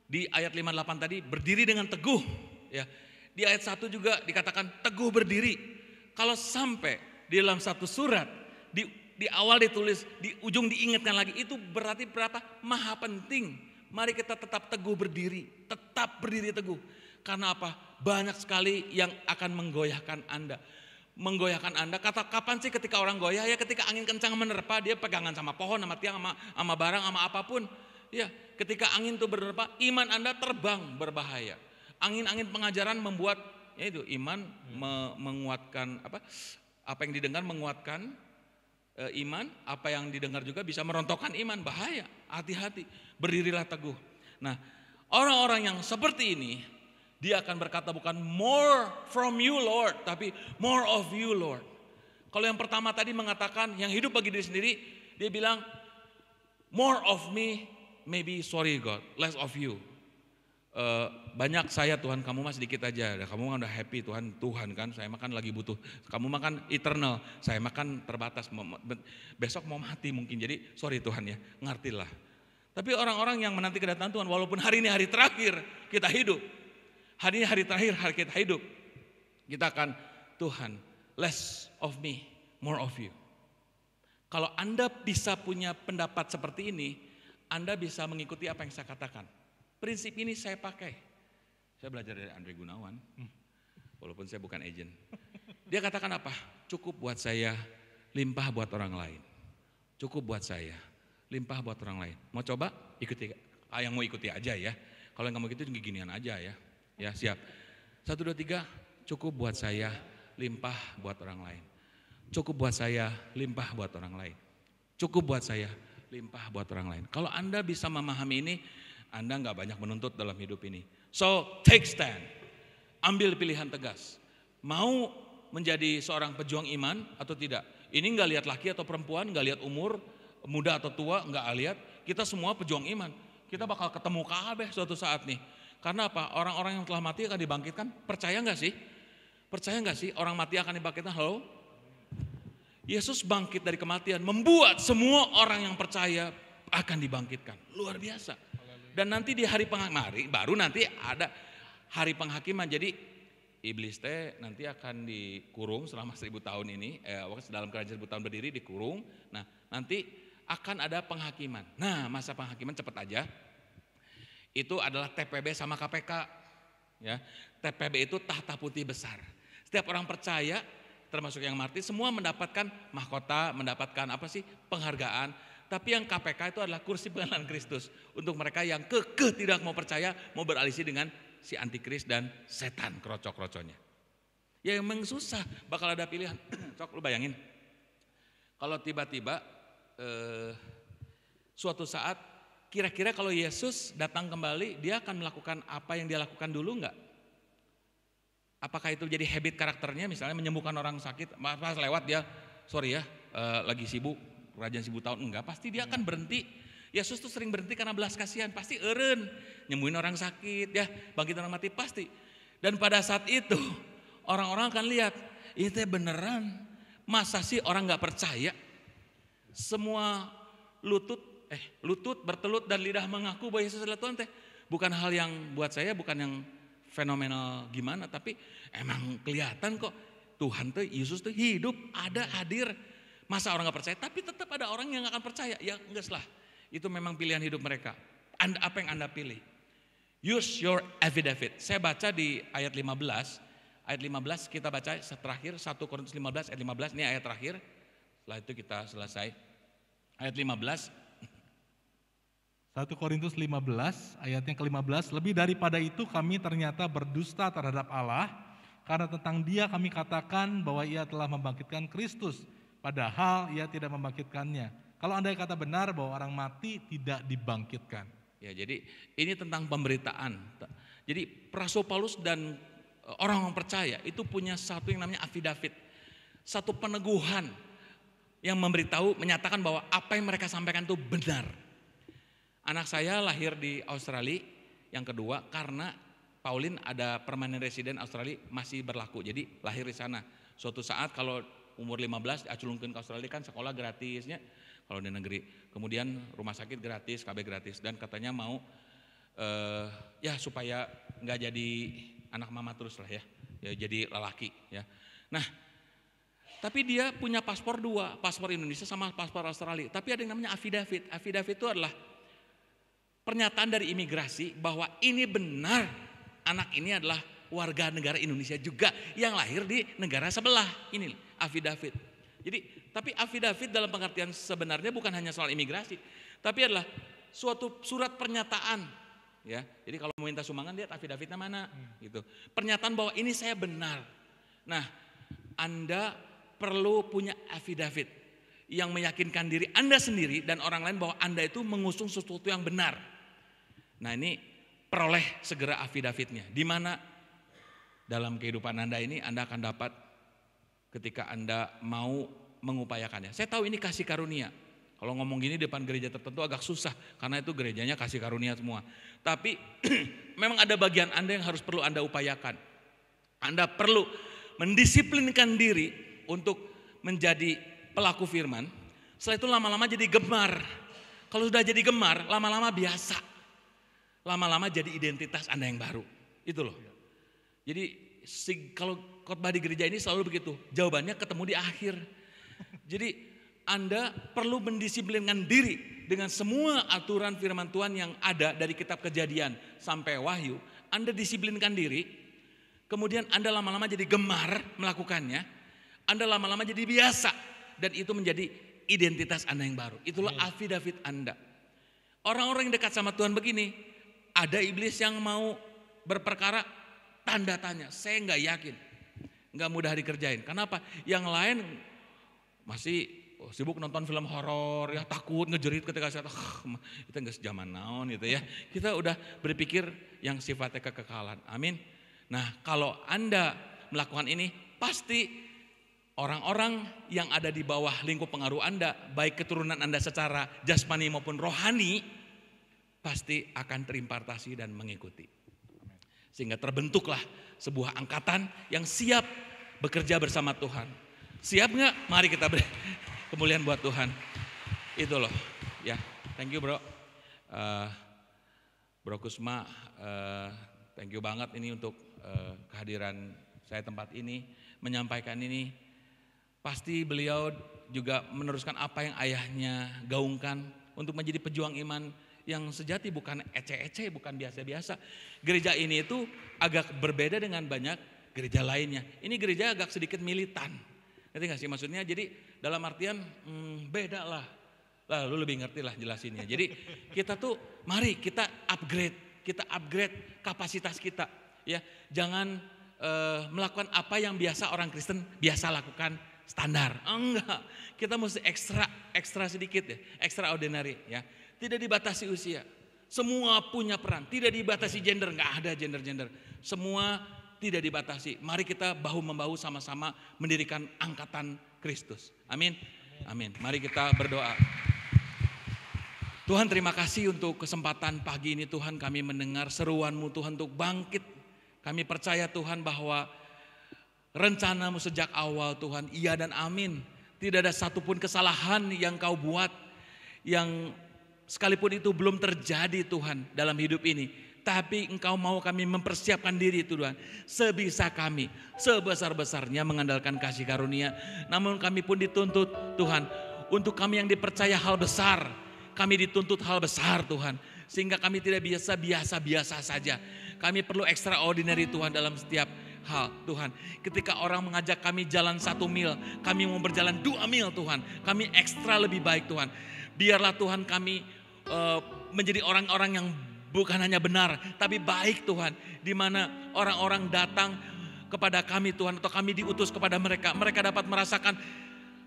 di ayat 58 tadi, berdiri dengan teguh. Ya, di ayat 1 juga dikatakan teguh berdiri. Kalau sampai di dalam satu surat di awal ditulis, di ujung diingatkan lagi, itu berarti berapa? Maha penting. Mari kita tetap teguh berdiri, tetap berdiri teguh. Karena apa? Banyak sekali yang akan menggoyahkan Anda. Menggoyahkan Anda, kata kapan sih ketika orang goyah? Ya ketika angin kencang menerpa, dia pegangan sama pohon, sama tiang, sama barang, sama apapun. Ya, ketika angin itu menerpa, iman Anda terbang berbahaya. Angin-angin pengajaran membuat, ya itu iman menguatkan, apa yang didengar menguatkan iman, apa yang didengar juga bisa merontokkan iman. Bahaya, hati-hati, berdirilah teguh. Nah, orang-orang yang seperti ini, dia akan berkata bukan more from you Lord, tapi more of you Lord. Kalau yang pertama tadi mengatakan yang hidup bagi diri sendiri, dia bilang more of me, maybe sorry God, less of you. Banyak saya Tuhan, kamu mah sedikit aja. Kamu kan udah happy Tuhan kan, saya makan lagi butuh. Kamu makan eternal, saya makan terbatas. Besok mau mati mungkin, jadi sorry Tuhan ya, ngertilah. Tapi orang-orang yang menanti kedatangan Tuhan, walaupun hari ini hari terakhir kita hidup, hari ini hari terakhir hari kita hidup, kita akan Tuhan, less of me, more of you. Kalau Anda bisa punya pendapat seperti ini, Anda bisa mengikuti apa yang saya katakan. Prinsip ini saya pakai. Saya belajar dari Andre Gunawan, walaupun saya bukan agent. Dia katakan apa? Cukup buat saya, limpah buat orang lain. Cukup buat saya, limpah buat orang lain. Mau coba? Ikuti. Yang mau ikuti aja ya. Kalau yang nggak mau ikuti ginian aja ya. Ya siap. 1, 2, 3. Cukup buat saya, limpah buat orang lain. Cukup buat saya, limpah buat orang lain. Cukup buat saya, limpah buat orang lain. Kalau Anda bisa memahami ini, Anda nggak banyak menuntut dalam hidup ini. So take stand, ambil pilihan tegas. Mau menjadi seorang pejuang iman atau tidak? Ini nggak lihat laki atau perempuan, nggak lihat umur, muda atau tua, nggak lihat. Kita semua pejuang iman. Kita bakal ketemu kabeh suatu saat nih. Karena apa? Orang-orang yang telah mati akan dibangkitkan. Percaya nggak sih? Percaya nggak sih orang mati akan dibangkitkan? Halo? Yesus bangkit dari kematian, membuat semua orang yang percaya akan dibangkitkan. Luar biasa. Dan nanti di hari penghakiman, baru nanti ada hari penghakiman. Jadi iblis teh nanti akan dikurung selama 1000 tahun ini. Dalam kerajaan 1000 tahun berdiri dikurung. Nah nanti akan ada penghakiman. Nah masa penghakiman cepat aja. Itu adalah TPB sama KPK. Ya, TPB itu tahta putih besar. Setiap orang percaya, termasuk yang mati, semua mendapatkan mahkota, mendapatkan penghargaan. Tapi yang KPK itu adalah kursi pengadilan Kristus. Untuk mereka yang tidak mau percaya, mau beralisi dengan si antikris dan setan kerocok-kroconya. Ya memang susah, bakal ada pilihan. Cok, lu bayangin. Kalau tiba-tiba suatu saat, kira-kira kalau Yesus datang kembali, dia akan melakukan apa yang dia lakukan dulu enggak? Apakah itu jadi habit karakternya, misalnya menyembuhkan orang sakit, pas lewat dia, sorry ya, lagi sibuk, kerajaan 1000 tahun, enggak, pasti dia akan berhenti. Yesus tuh sering berhenti karena belas kasihan, pasti eureun, nyembuhin orang sakit, ya, bangkit orang mati, pasti. Dan pada saat itu, orang-orang akan lihat, ini teh beneran, masa sih orang gak percaya? Semua lutut bertelut dan lidah mengaku bahwa Yesus adalah Tuhan teh. Bukan hal yang buat saya, bukan yang fenomenal gimana, tapi emang kelihatan kok Tuhan tuh, Yesus tuh hidup, ada, hadir. Masa orang gak percaya, tapi tetap ada orang yang gak akan percaya. Ya enggak lah, itu memang pilihan hidup mereka. Apa yang Anda pilih? Use your affidavit. Saya baca di ayat 15. Ayat 15 kita baca terakhir, 1 Korintus 15 ayat 15, ini ayat terakhir. Setelah itu kita selesai. Ayat 15. 1 Korintus 15 ayatnya ke-15, lebih daripada itu kami ternyata berdusta terhadap Allah, karena tentang Dia kami katakan bahwa Ia telah membangkitkan Kristus, padahal Ia tidak membangkitkannya. Kalau andai kata benar bahwa orang mati tidak dibangkitkan. Ya, jadi ini tentang pemberitaan. Jadi Rasul Paulus dan orang-orang percaya itu punya satu yang namanya affidavit, satu peneguhan yang memberitahu, menyatakan bahwa apa yang mereka sampaikan itu benar. Anak saya lahir di Australia, yang kedua karena Pauline ada permanent resident Australia masih berlaku, jadi lahir di sana. Suatu saat kalau umur 15 aculungkeun ke Australia kan sekolah gratisnya kalau di negeri. Kemudian rumah sakit gratis, KB gratis, dan katanya mau ya supaya nggak jadi anak mama terus lah ya jadi lelaki ya. Nah, tapi dia punya paspor 2, paspor Indonesia sama paspor Australia. Tapi ada yang namanya affidavit. Affidavit itu adalah pernyataan dari imigrasi bahwa ini benar anak ini adalah warga negara Indonesia juga yang lahir di negara sebelah. Ini affidavit. Jadi, tapi affidavit dalam pengertian sebenarnya bukan hanya soal imigrasi, tapi adalah suatu surat pernyataan. Ya, jadi kalau mau minta sumbangan lihat affidavitnya mana, gitu. Pernyataan bahwa ini saya benar. Nah, Anda perlu punya affidavit. yang meyakinkan diri Anda sendiri dan orang lain bahwa Anda itu mengusung sesuatu yang benar. Nah ini peroleh segera afidavitnya. Di mana dalam kehidupan Anda ini Anda akan dapat ketika Anda mau mengupayakannya. Saya tahu ini kasih karunia. Kalau ngomong gini depan gereja tertentu agak susah karena itu gerejanya kasih karunia semua. Tapi memang ada bagian Anda yang perlu Anda upayakan. Anda perlu mendisiplinkan diri untuk menjadi pelaku firman. Setelah itu lama-lama jadi gemar. Kalau sudah jadi gemar, lama-lama biasa. Lama-lama jadi identitas Anda yang baru. Itu loh. Jadi kalau khotbah di gereja ini selalu begitu. Jawabannya ketemu di akhir. Jadi Anda perlu mendisiplinkan diri dengan semua aturan firman Tuhan yang ada dari kitab Kejadian sampai Wahyu. Anda disiplinkan diri, kemudian Anda lama-lama jadi gemar melakukannya. Anda lama-lama jadi biasa dan itu menjadi identitas Anda yang baru. Itulah afidavit Anda. Orang-orang yang dekat sama Tuhan begini, ada iblis yang mau berperkara tanda tanya. Saya nggak yakin, nggak mudah dikerjain. Kenapa? Yang lain masih sibuk nonton film horor, ya takut ngejerit ketika saya itu nggak sejaman naon gitu ya. Kita udah berpikir yang sifatnya kekekalan. Amin. Nah kalau Anda melakukan ini pasti orang-orang yang ada di bawah lingkup pengaruh Anda, baik keturunan Anda secara jasmani maupun rohani, pasti akan terimpartasi dan mengikuti. Sehingga terbentuklah sebuah angkatan yang siap bekerja bersama Tuhan. Siap nggak? Mari kita beri kemuliaan buat Tuhan. Itu loh. Ya, thank you bro. Bro Kusma, thank you banget ini untuk kehadiran saya tempat ini, menyampaikan ini. Pasti beliau juga meneruskan apa yang ayahnya gaungkan untuk menjadi pejuang iman yang sejati, bukan ece-ece, bukan biasa-biasa. Gereja ini itu agak berbeda dengan banyak gereja lainnya. Ini gereja agak sedikit militan. Ngerti gak sih maksudnya? Jadi dalam artian beda lah. Lu lebih ngerti lah jelasinnya. Jadi kita tuh mari kita upgrade kapasitas kita. Ya, jangan melakukan apa yang biasa orang Kristen biasa lakukan standar. Enggak, kita mesti ekstra sedikit ya, extraordinary ya. Tidak dibatasi usia, semua punya peran. Tidak dibatasi gender, nggak ada gender. Semua tidak dibatasi. Mari kita bahu-membahu sama-sama mendirikan angkatan Kristus. Amin. Amin. Mari kita berdoa. Tuhan terima kasih untuk kesempatan pagi ini Tuhan, kami mendengar seruan-Mu Tuhan untuk bangkit. Kami percaya Tuhan bahwa rencana-Mu sejak awal Tuhan, iya dan amin. Tidak ada satupun kesalahan yang Kau buat yang sekalipun itu belum terjadi Tuhan dalam hidup ini. Tapi Engkau mau kami mempersiapkan diri Tuhan. Sebisa kami, sebesar-besarnya mengandalkan kasih karunia. Namun kami pun dituntut Tuhan. Untuk kami yang dipercaya hal besar, kami dituntut hal besar Tuhan. Sehingga kami tidak biasa-biasa saja. Kami perlu extraordinary Tuhan dalam setiap hal Tuhan. Ketika orang mengajak kami jalan 1 mil, kami mau berjalan 2 mil Tuhan. Kami ekstra lebih baik Tuhan. Biarlah Tuhan kami menjadi orang-orang yang bukan hanya benar, tapi baik Tuhan. Di mana orang-orang datang kepada kami Tuhan, atau kami diutus kepada mereka. Mereka dapat merasakan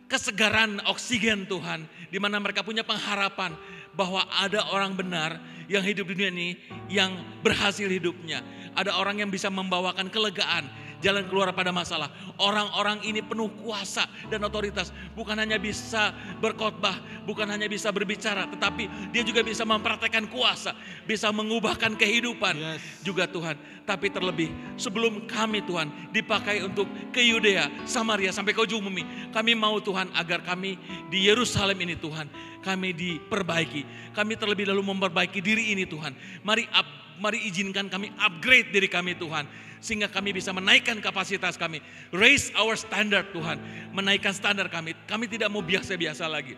kesegaran oksigen Tuhan. Di mana mereka punya pengharapan bahwa ada orang benar yang hidup di dunia ini yang berhasil hidupnya. Ada orang yang bisa membawakan kelegaan, jalan keluar pada masalah. Orang-orang ini penuh kuasa dan otoritas. Bukan hanya bisa berkhotbah, bukan hanya bisa berbicara, tetapi dia juga bisa mempraktekkan kuasa, bisa mengubahkan kehidupan juga Tuhan. Tapi terlebih sebelum kami Tuhan dipakai untuk ke Yudea, Samaria sampai ke ujung bumi. Kami mau Tuhan agar kami di Yerusalem ini Tuhan, kami diperbaiki. Kami terlebih dahulu memperbaiki diri ini Tuhan. Mari izinkan kami upgrade diri kami Tuhan. Sehingga kami bisa menaikkan kapasitas kami. Raise our standard Tuhan. Menaikkan standar kami. Kami tidak mau biasa-biasa lagi.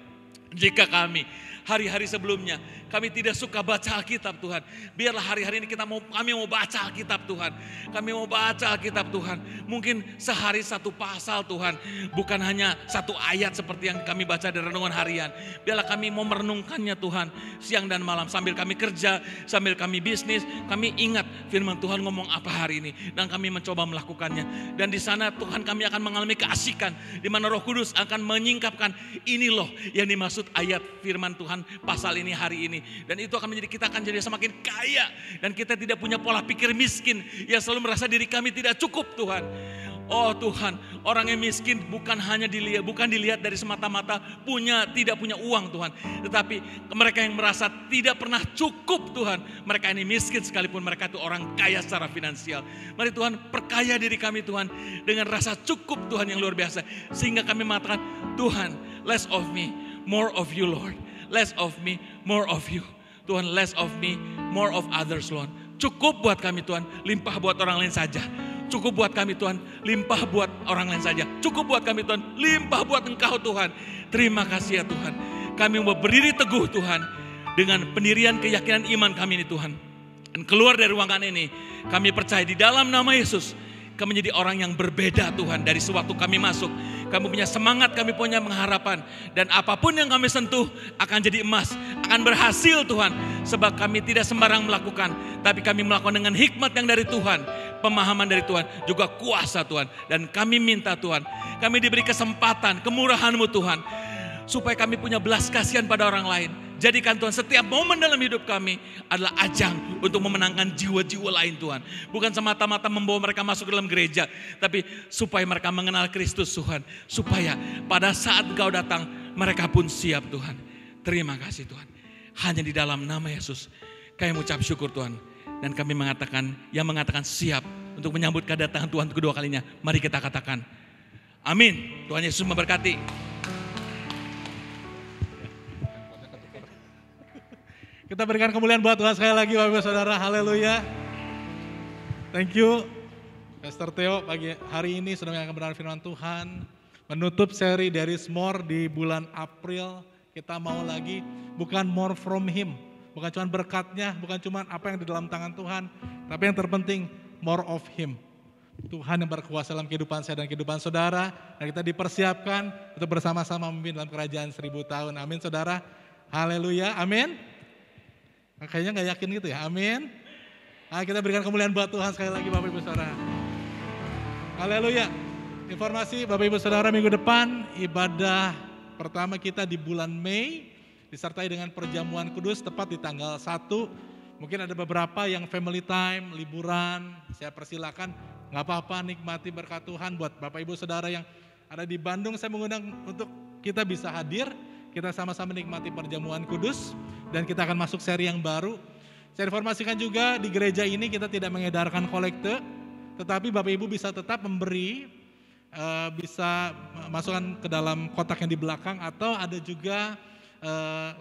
Jika kami hari-hari sebelumnya kami tidak suka baca Alkitab Tuhan, biarlah hari-hari ini kami mau baca Alkitab Tuhan. Kami mau baca Alkitab Tuhan. Mungkin sehari satu pasal Tuhan, bukan hanya satu ayat seperti yang kami baca di renungan harian. Biarlah kami mau merenungkannya Tuhan, siang dan malam, sambil kami kerja, sambil kami bisnis, kami ingat firman Tuhan ngomong apa hari ini, dan kami mencoba melakukannya. Dan di sana Tuhan kami akan mengalami keasikan, di mana Roh Kudus akan menyingkapkan, ini loh yang dimaksud ayat firman Tuhan pasal ini hari ini. Dan itu akan menjadi, kita akan jadi semakin kaya, dan kita tidak punya pola pikir miskin yang selalu merasa diri kami tidak cukup Tuhan. Oh Tuhan, orang yang miskin bukan dilihat dari semata-mata tidak punya uang Tuhan, tetapi mereka yang merasa tidak pernah cukup Tuhan. Mereka ini miskin sekalipun mereka itu orang kaya secara finansial. Mari Tuhan perkaya diri kami Tuhan dengan rasa cukup Tuhan yang luar biasa, sehingga kami mengatakan, Tuhan, less of me, more of you Lord. Less of me, more of you. Tuhan, less of me, more of others Lord. Cukup buat kami Tuhan, limpah buat orang lain saja. Cukup buat kami Tuhan, limpah buat orang lain saja. Cukup buat kami Tuhan, limpah buat Engkau Tuhan. Terima kasih ya Tuhan. Kami mau berdiri teguh Tuhan, dengan pendirian keyakinan iman kami ini Tuhan. Dan keluar dari ruangan ini, kami percaya di dalam nama Yesus, kami menjadi orang yang berbeda Tuhan dari sewaktu kami masuk. Kami punya semangat, kami punya pengharapan. Dan apapun yang kami sentuh akan jadi emas, akan berhasil Tuhan. Sebab kami tidak sembarang melakukan, tapi kami melakukan dengan hikmat yang dari Tuhan. Pemahaman dari Tuhan, juga kuasa Tuhan. Dan kami minta Tuhan, kami diberi kesempatan, kemurahan-Mu Tuhan, supaya kami punya belas kasihan pada orang lain. Jadikan Tuhan setiap momen dalam hidup kami adalah ajang untuk memenangkan jiwa-jiwa lain Tuhan. Bukan semata-mata membawa mereka masuk ke dalam gereja, tapi supaya mereka mengenal Kristus Tuhan. Supaya pada saat Engkau datang, mereka pun siap Tuhan. Terima kasih Tuhan. Hanya di dalam nama Yesus kami mengucap syukur Tuhan. Dan kami mengatakan, yang mengatakan siap untuk menyambut kedatangan Tuhan kedua kalinya. Mari kita katakan, amin. Tuhan Yesus memberkati. Kita berikan kemuliaan buat Tuhan sekali lagi Bapak Ibu Saudara, haleluya. Thank you Pastor Theo pagi hari ini sudah menyampaikan kebenaran firman Tuhan. Menutup seri There is More di bulan April, kita mau lagi bukan more from Him, bukan cuma berkatnya, bukan cuma apa yang di dalam tangan Tuhan, tapi yang terpenting more of Him. Tuhan yang berkuasa dalam kehidupan saya dan kehidupan saudara, dan kita dipersiapkan untuk bersama-sama memimpin dalam kerajaan 1000 tahun. Amin saudara, haleluya, amin. Kayaknya gak yakin gitu ya, amin. Nah, kita berikan kemuliaan buat Tuhan sekali lagi Bapak Ibu Saudara. Haleluya. Informasi Bapak Ibu Saudara, minggu depan ibadah pertama kita di bulan Mei, disertai dengan perjamuan kudus tepat di tanggal 1. Mungkin ada beberapa yang family time, liburan, saya persilakan, gak apa-apa, nikmati berkat Tuhan. Buat Bapak Ibu Saudara yang ada di Bandung, saya mengundang untuk kita bisa hadir, kita sama-sama menikmati perjamuan kudus. Dan kita akan masuk seri yang baru. Saya informasikan juga di gereja ini kita tidak mengedarkan kolekte, tetapi Bapak Ibu bisa tetap memberi, bisa masukkan ke dalam kotak yang di belakang, atau ada juga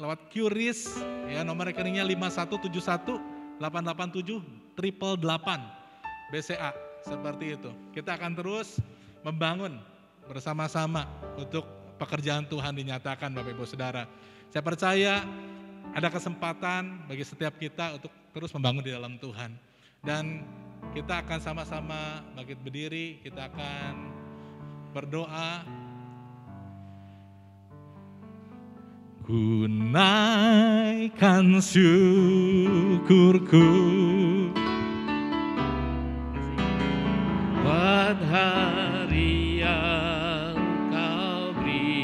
lewat QRIS, ya, nomor rekeningnya 5171 887 888 BCA, seperti itu. Kita akan terus membangun bersama-sama untuk pekerjaan Tuhan dinyatakan Bapak Ibu Saudara. Saya percaya ada kesempatan bagi setiap kita untuk terus membangun di dalam Tuhan. Dan kita akan sama-sama bangkit berdiri, kita akan berdoa. Ku naikkan syukurku buat hari yang Kau beri.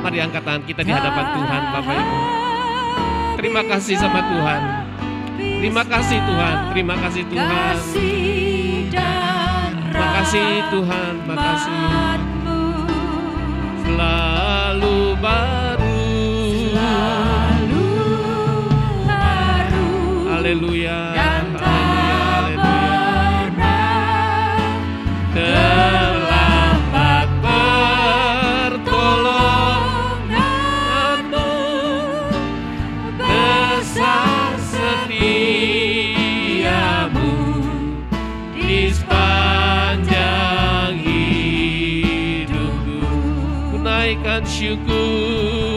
Mari angkat tangan kita di hadapan Tuhan Bapak Ibu. Terima kasih sama Tuhan. Terima kasih Tuhan. Terima kasih Tuhan. Terima kasih Tuhan. Terima kasih. Selalu baru. Selalu baru. Haleluya. Syukur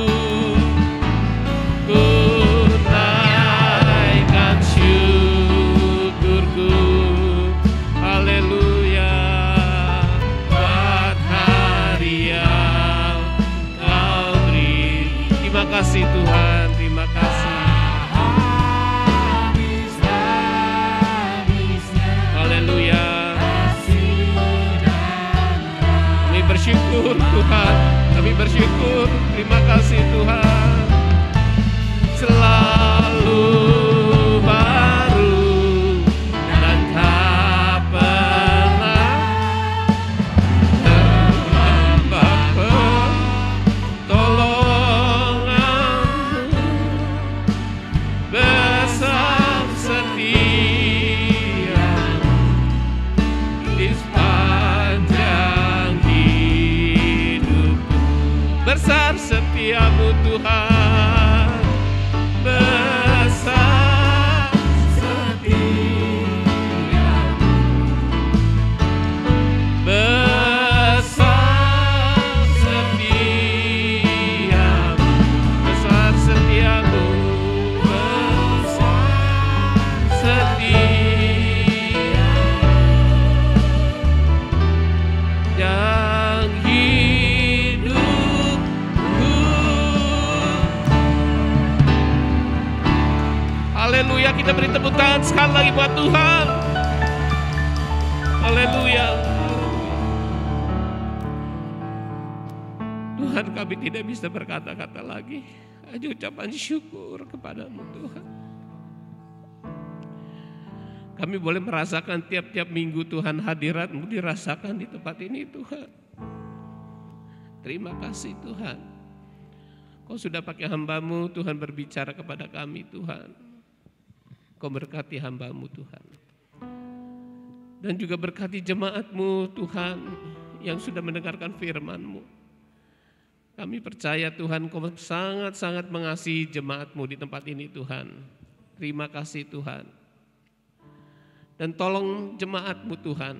syukur. Terima kasih Tuhan. Selalu baru dan tak pernah terlambat pertolongan-Mu. Besar setia di sepanjang hidupku. Besar setiamu Tuhan, besar setiamu, besar setiamu, besar setiamu, besar setiamu yang haleluya, kita beri tepuk tangan sekali lagi buat Tuhan. Haleluya. Tuhan, kami tidak bisa berkata-kata lagi, hanya ucapan syukur kepadamu Tuhan. Kami boleh merasakan tiap-tiap minggu Tuhan hadirat-Mu dirasakan di tempat ini Tuhan. Terima kasih Tuhan. Kau sudah pakai hamba-Mu Tuhan berbicara kepada kami Tuhan. Kau berkati hamba-Mu Tuhan. Dan juga berkati jemaat-Mu Tuhan yang sudah mendengarkan firman-Mu. Kami percaya Tuhan Kau sangat-sangat mengasihi jemaat-Mu di tempat ini Tuhan. Terima kasih Tuhan. Dan tolong jemaat-Mu Tuhan,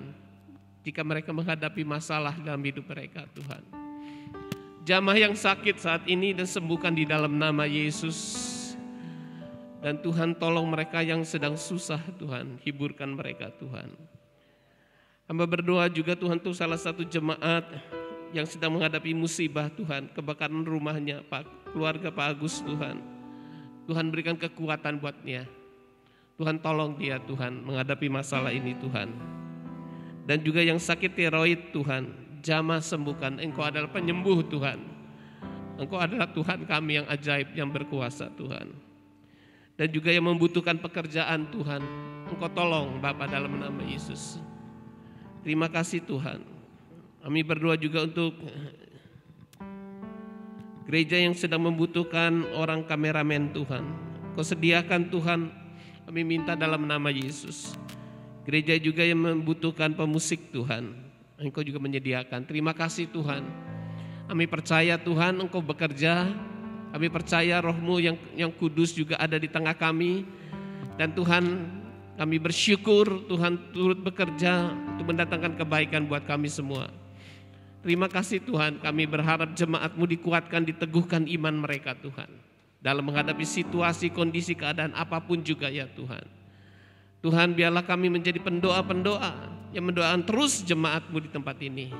jika mereka menghadapi masalah dalam hidup mereka Tuhan. Jamah yang sakit saat ini dan sembuhkan di dalam nama Yesus. Dan Tuhan tolong mereka yang sedang susah Tuhan, hiburkan mereka Tuhan. Hamba berdoa juga Tuhan untuk salah satu jemaat yang sedang menghadapi musibah Tuhan, kebakaran rumahnya, keluarga Pak Agus Tuhan. Tuhan berikan kekuatan buatnya. Tuhan tolong dia Tuhan menghadapi masalah ini Tuhan. Dan juga yang sakit tiroid Tuhan, jamah sembuhkan. Engkau adalah penyembuh Tuhan. Engkau adalah Tuhan kami yang ajaib, yang berkuasa Tuhan. Dan juga yang membutuhkan pekerjaan Tuhan, Engkau tolong Bapa dalam nama Yesus. Terima kasih Tuhan. Kami berdoa juga untuk gereja yang sedang membutuhkan orang kameramen Tuhan. Kau sediakan Tuhan, kami minta dalam nama Yesus. Gereja juga yang membutuhkan pemusik Tuhan, Engkau juga menyediakan. Terima kasih Tuhan. Kami percaya Tuhan Engkau bekerja. Kami percaya Roh-Mu yang kudus juga ada di tengah kami. Dan Tuhan, kami bersyukur Tuhan turut bekerja untuk mendatangkan kebaikan buat kami semua. Terima kasih Tuhan, kami berharap jemaat-Mu dikuatkan, diteguhkan iman mereka Tuhan. Dalam menghadapi situasi, kondisi, keadaan apapun juga ya Tuhan. Tuhan, biarlah kami menjadi pendoa-pendoa yang mendoakan terus jemaat-Mu di tempat ini.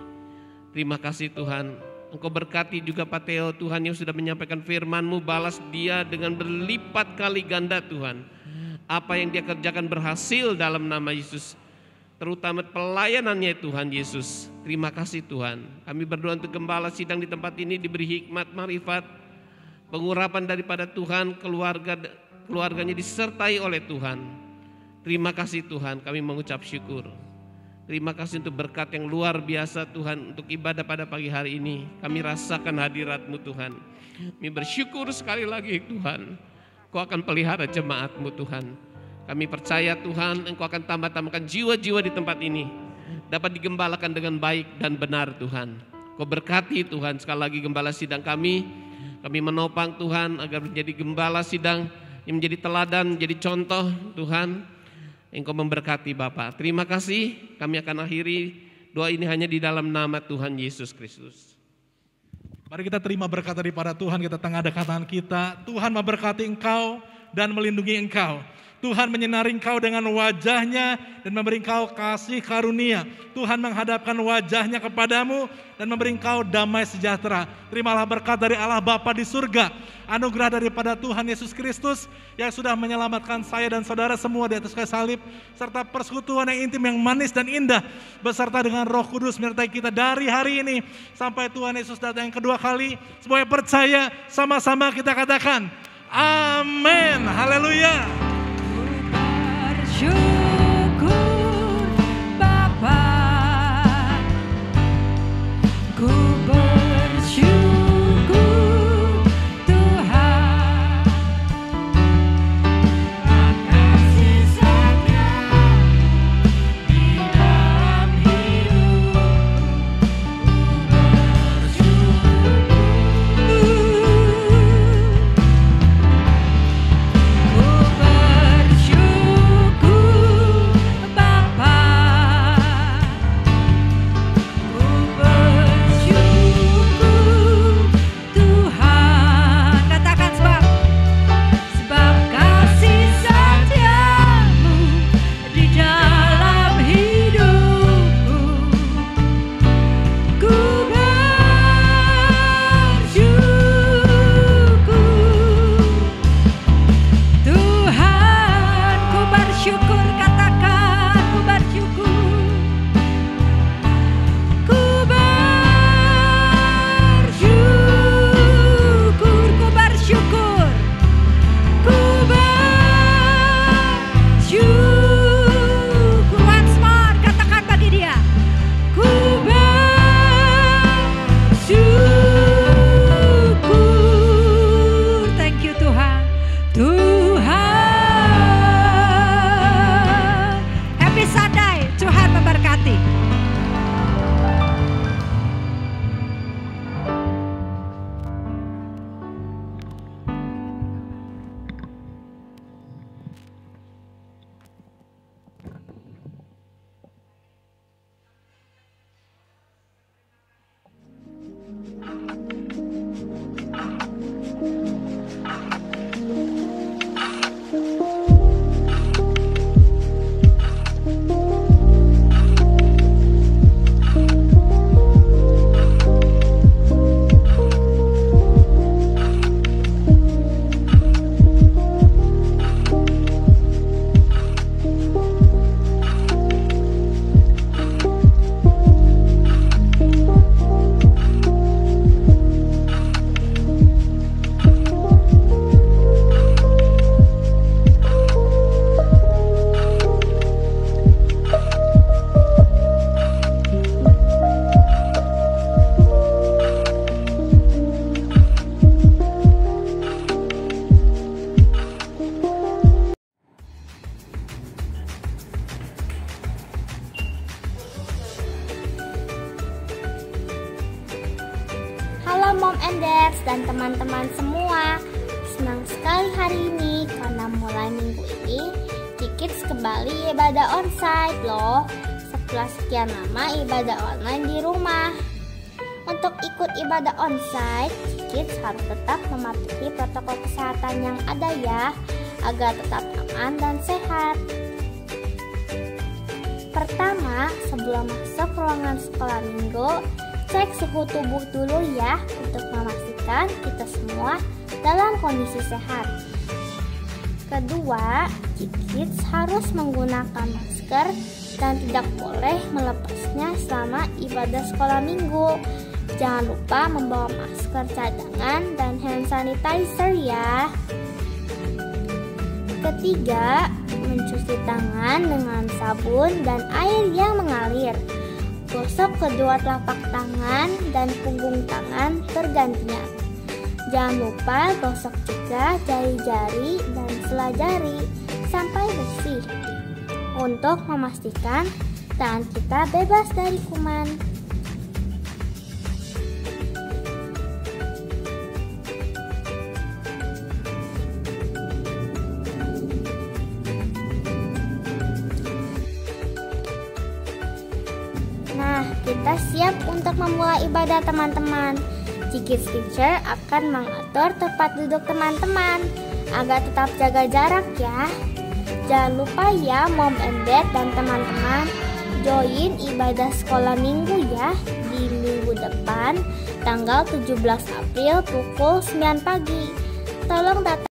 Terima kasih Tuhan. Engkau berkati juga Pak Theo Tuhan yang sudah menyampaikan firman-Mu, balas dia dengan berlipat kali ganda Tuhan. Apa yang dia kerjakan berhasil dalam nama Yesus. Terutama pelayanannya Tuhan Yesus. Terima kasih Tuhan. Kami berdoa untuk gembala sidang di tempat ini diberi hikmat, marifat, pengurapan daripada Tuhan, keluarganya disertai oleh Tuhan. Terima kasih Tuhan, kami mengucap syukur. Terima kasih untuk berkat yang luar biasa Tuhan untuk ibadah pada pagi hari ini. Kami rasakan hadirat-Mu Tuhan. Kami bersyukur sekali lagi Tuhan. Kau akan pelihara jemaat-Mu Tuhan. Kami percaya Tuhan Engkau akan tambah-tambahkan jiwa-jiwa di tempat ini. Dapat digembalakan dengan baik dan benar Tuhan. Kau berkati Tuhan sekali lagi gembala sidang kami. Kami menopang Tuhan agar menjadi gembala sidang yang menjadi teladan, menjadi contoh Tuhan. Engkau memberkati Bapa. Terima kasih. Kami akan akhiri doa ini hanya di dalam nama Tuhan Yesus Kristus. Mari kita terima berkat daripada Tuhan. Kita tengah ada tangan kita. Tuhan memberkati engkau dan melindungi engkau. Tuhan menyinari engkau dengan wajahnya dan memberi engkau kasih karunia. Tuhan menghadapkan wajahnya kepadamu dan memberi engkau damai sejahtera. Terimalah berkat dari Allah Bapa di surga, anugerah daripada Tuhan Yesus Kristus yang sudah menyelamatkan saya dan saudara semua di atas kayu salib, serta persekutuan yang intim, yang manis dan indah, beserta dengan Roh Kudus menyertai kita dari hari ini sampai Tuhan Yesus datang yang kedua kali. Semuanya percaya, sama-sama kita katakan, amin, haleluya. Bersyukur Bapa, ku bersyukur Tuhan, kasih setia di dalam hidupku, Mom and Dads dan teman-teman semua. Senang sekali hari ini karena mulai minggu ini Kids kembali ibadah onsite loh. Setelah sekian lama ibadah online di rumah. Untuk ikut ibadah onsite, Kids harus tetap mematuhi protokol kesehatan yang ada ya, agar tetap aman dan sehat. Pertama, sebelum masuk ruangan sekolah minggu, cek suhu tubuh dulu ya untuk memastikan kita semua dalam kondisi sehat. Kedua, Kids harus menggunakan masker dan tidak boleh melepasnya selama ibadah sekolah minggu. Jangan lupa membawa masker cadangan dan hand sanitizer ya. Ketiga, mencuci tangan dengan sabun dan air yang mengalir. Gosok kedua telapak tangan dan punggung tangan bergantian. Jangan lupa gosok juga jari-jari dan sela jari sampai bersih untuk memastikan tangan kita bebas dari kuman. Nah, kita siap untuk memulai ibadah teman-teman. Kids Teacher akan mengatur tempat duduk teman-teman agar tetap jaga jarak ya. Jangan lupa ya Mom and Dad dan teman-teman, join ibadah sekolah minggu ya di minggu depan tanggal 17 April pukul 9 pagi. Tolong datang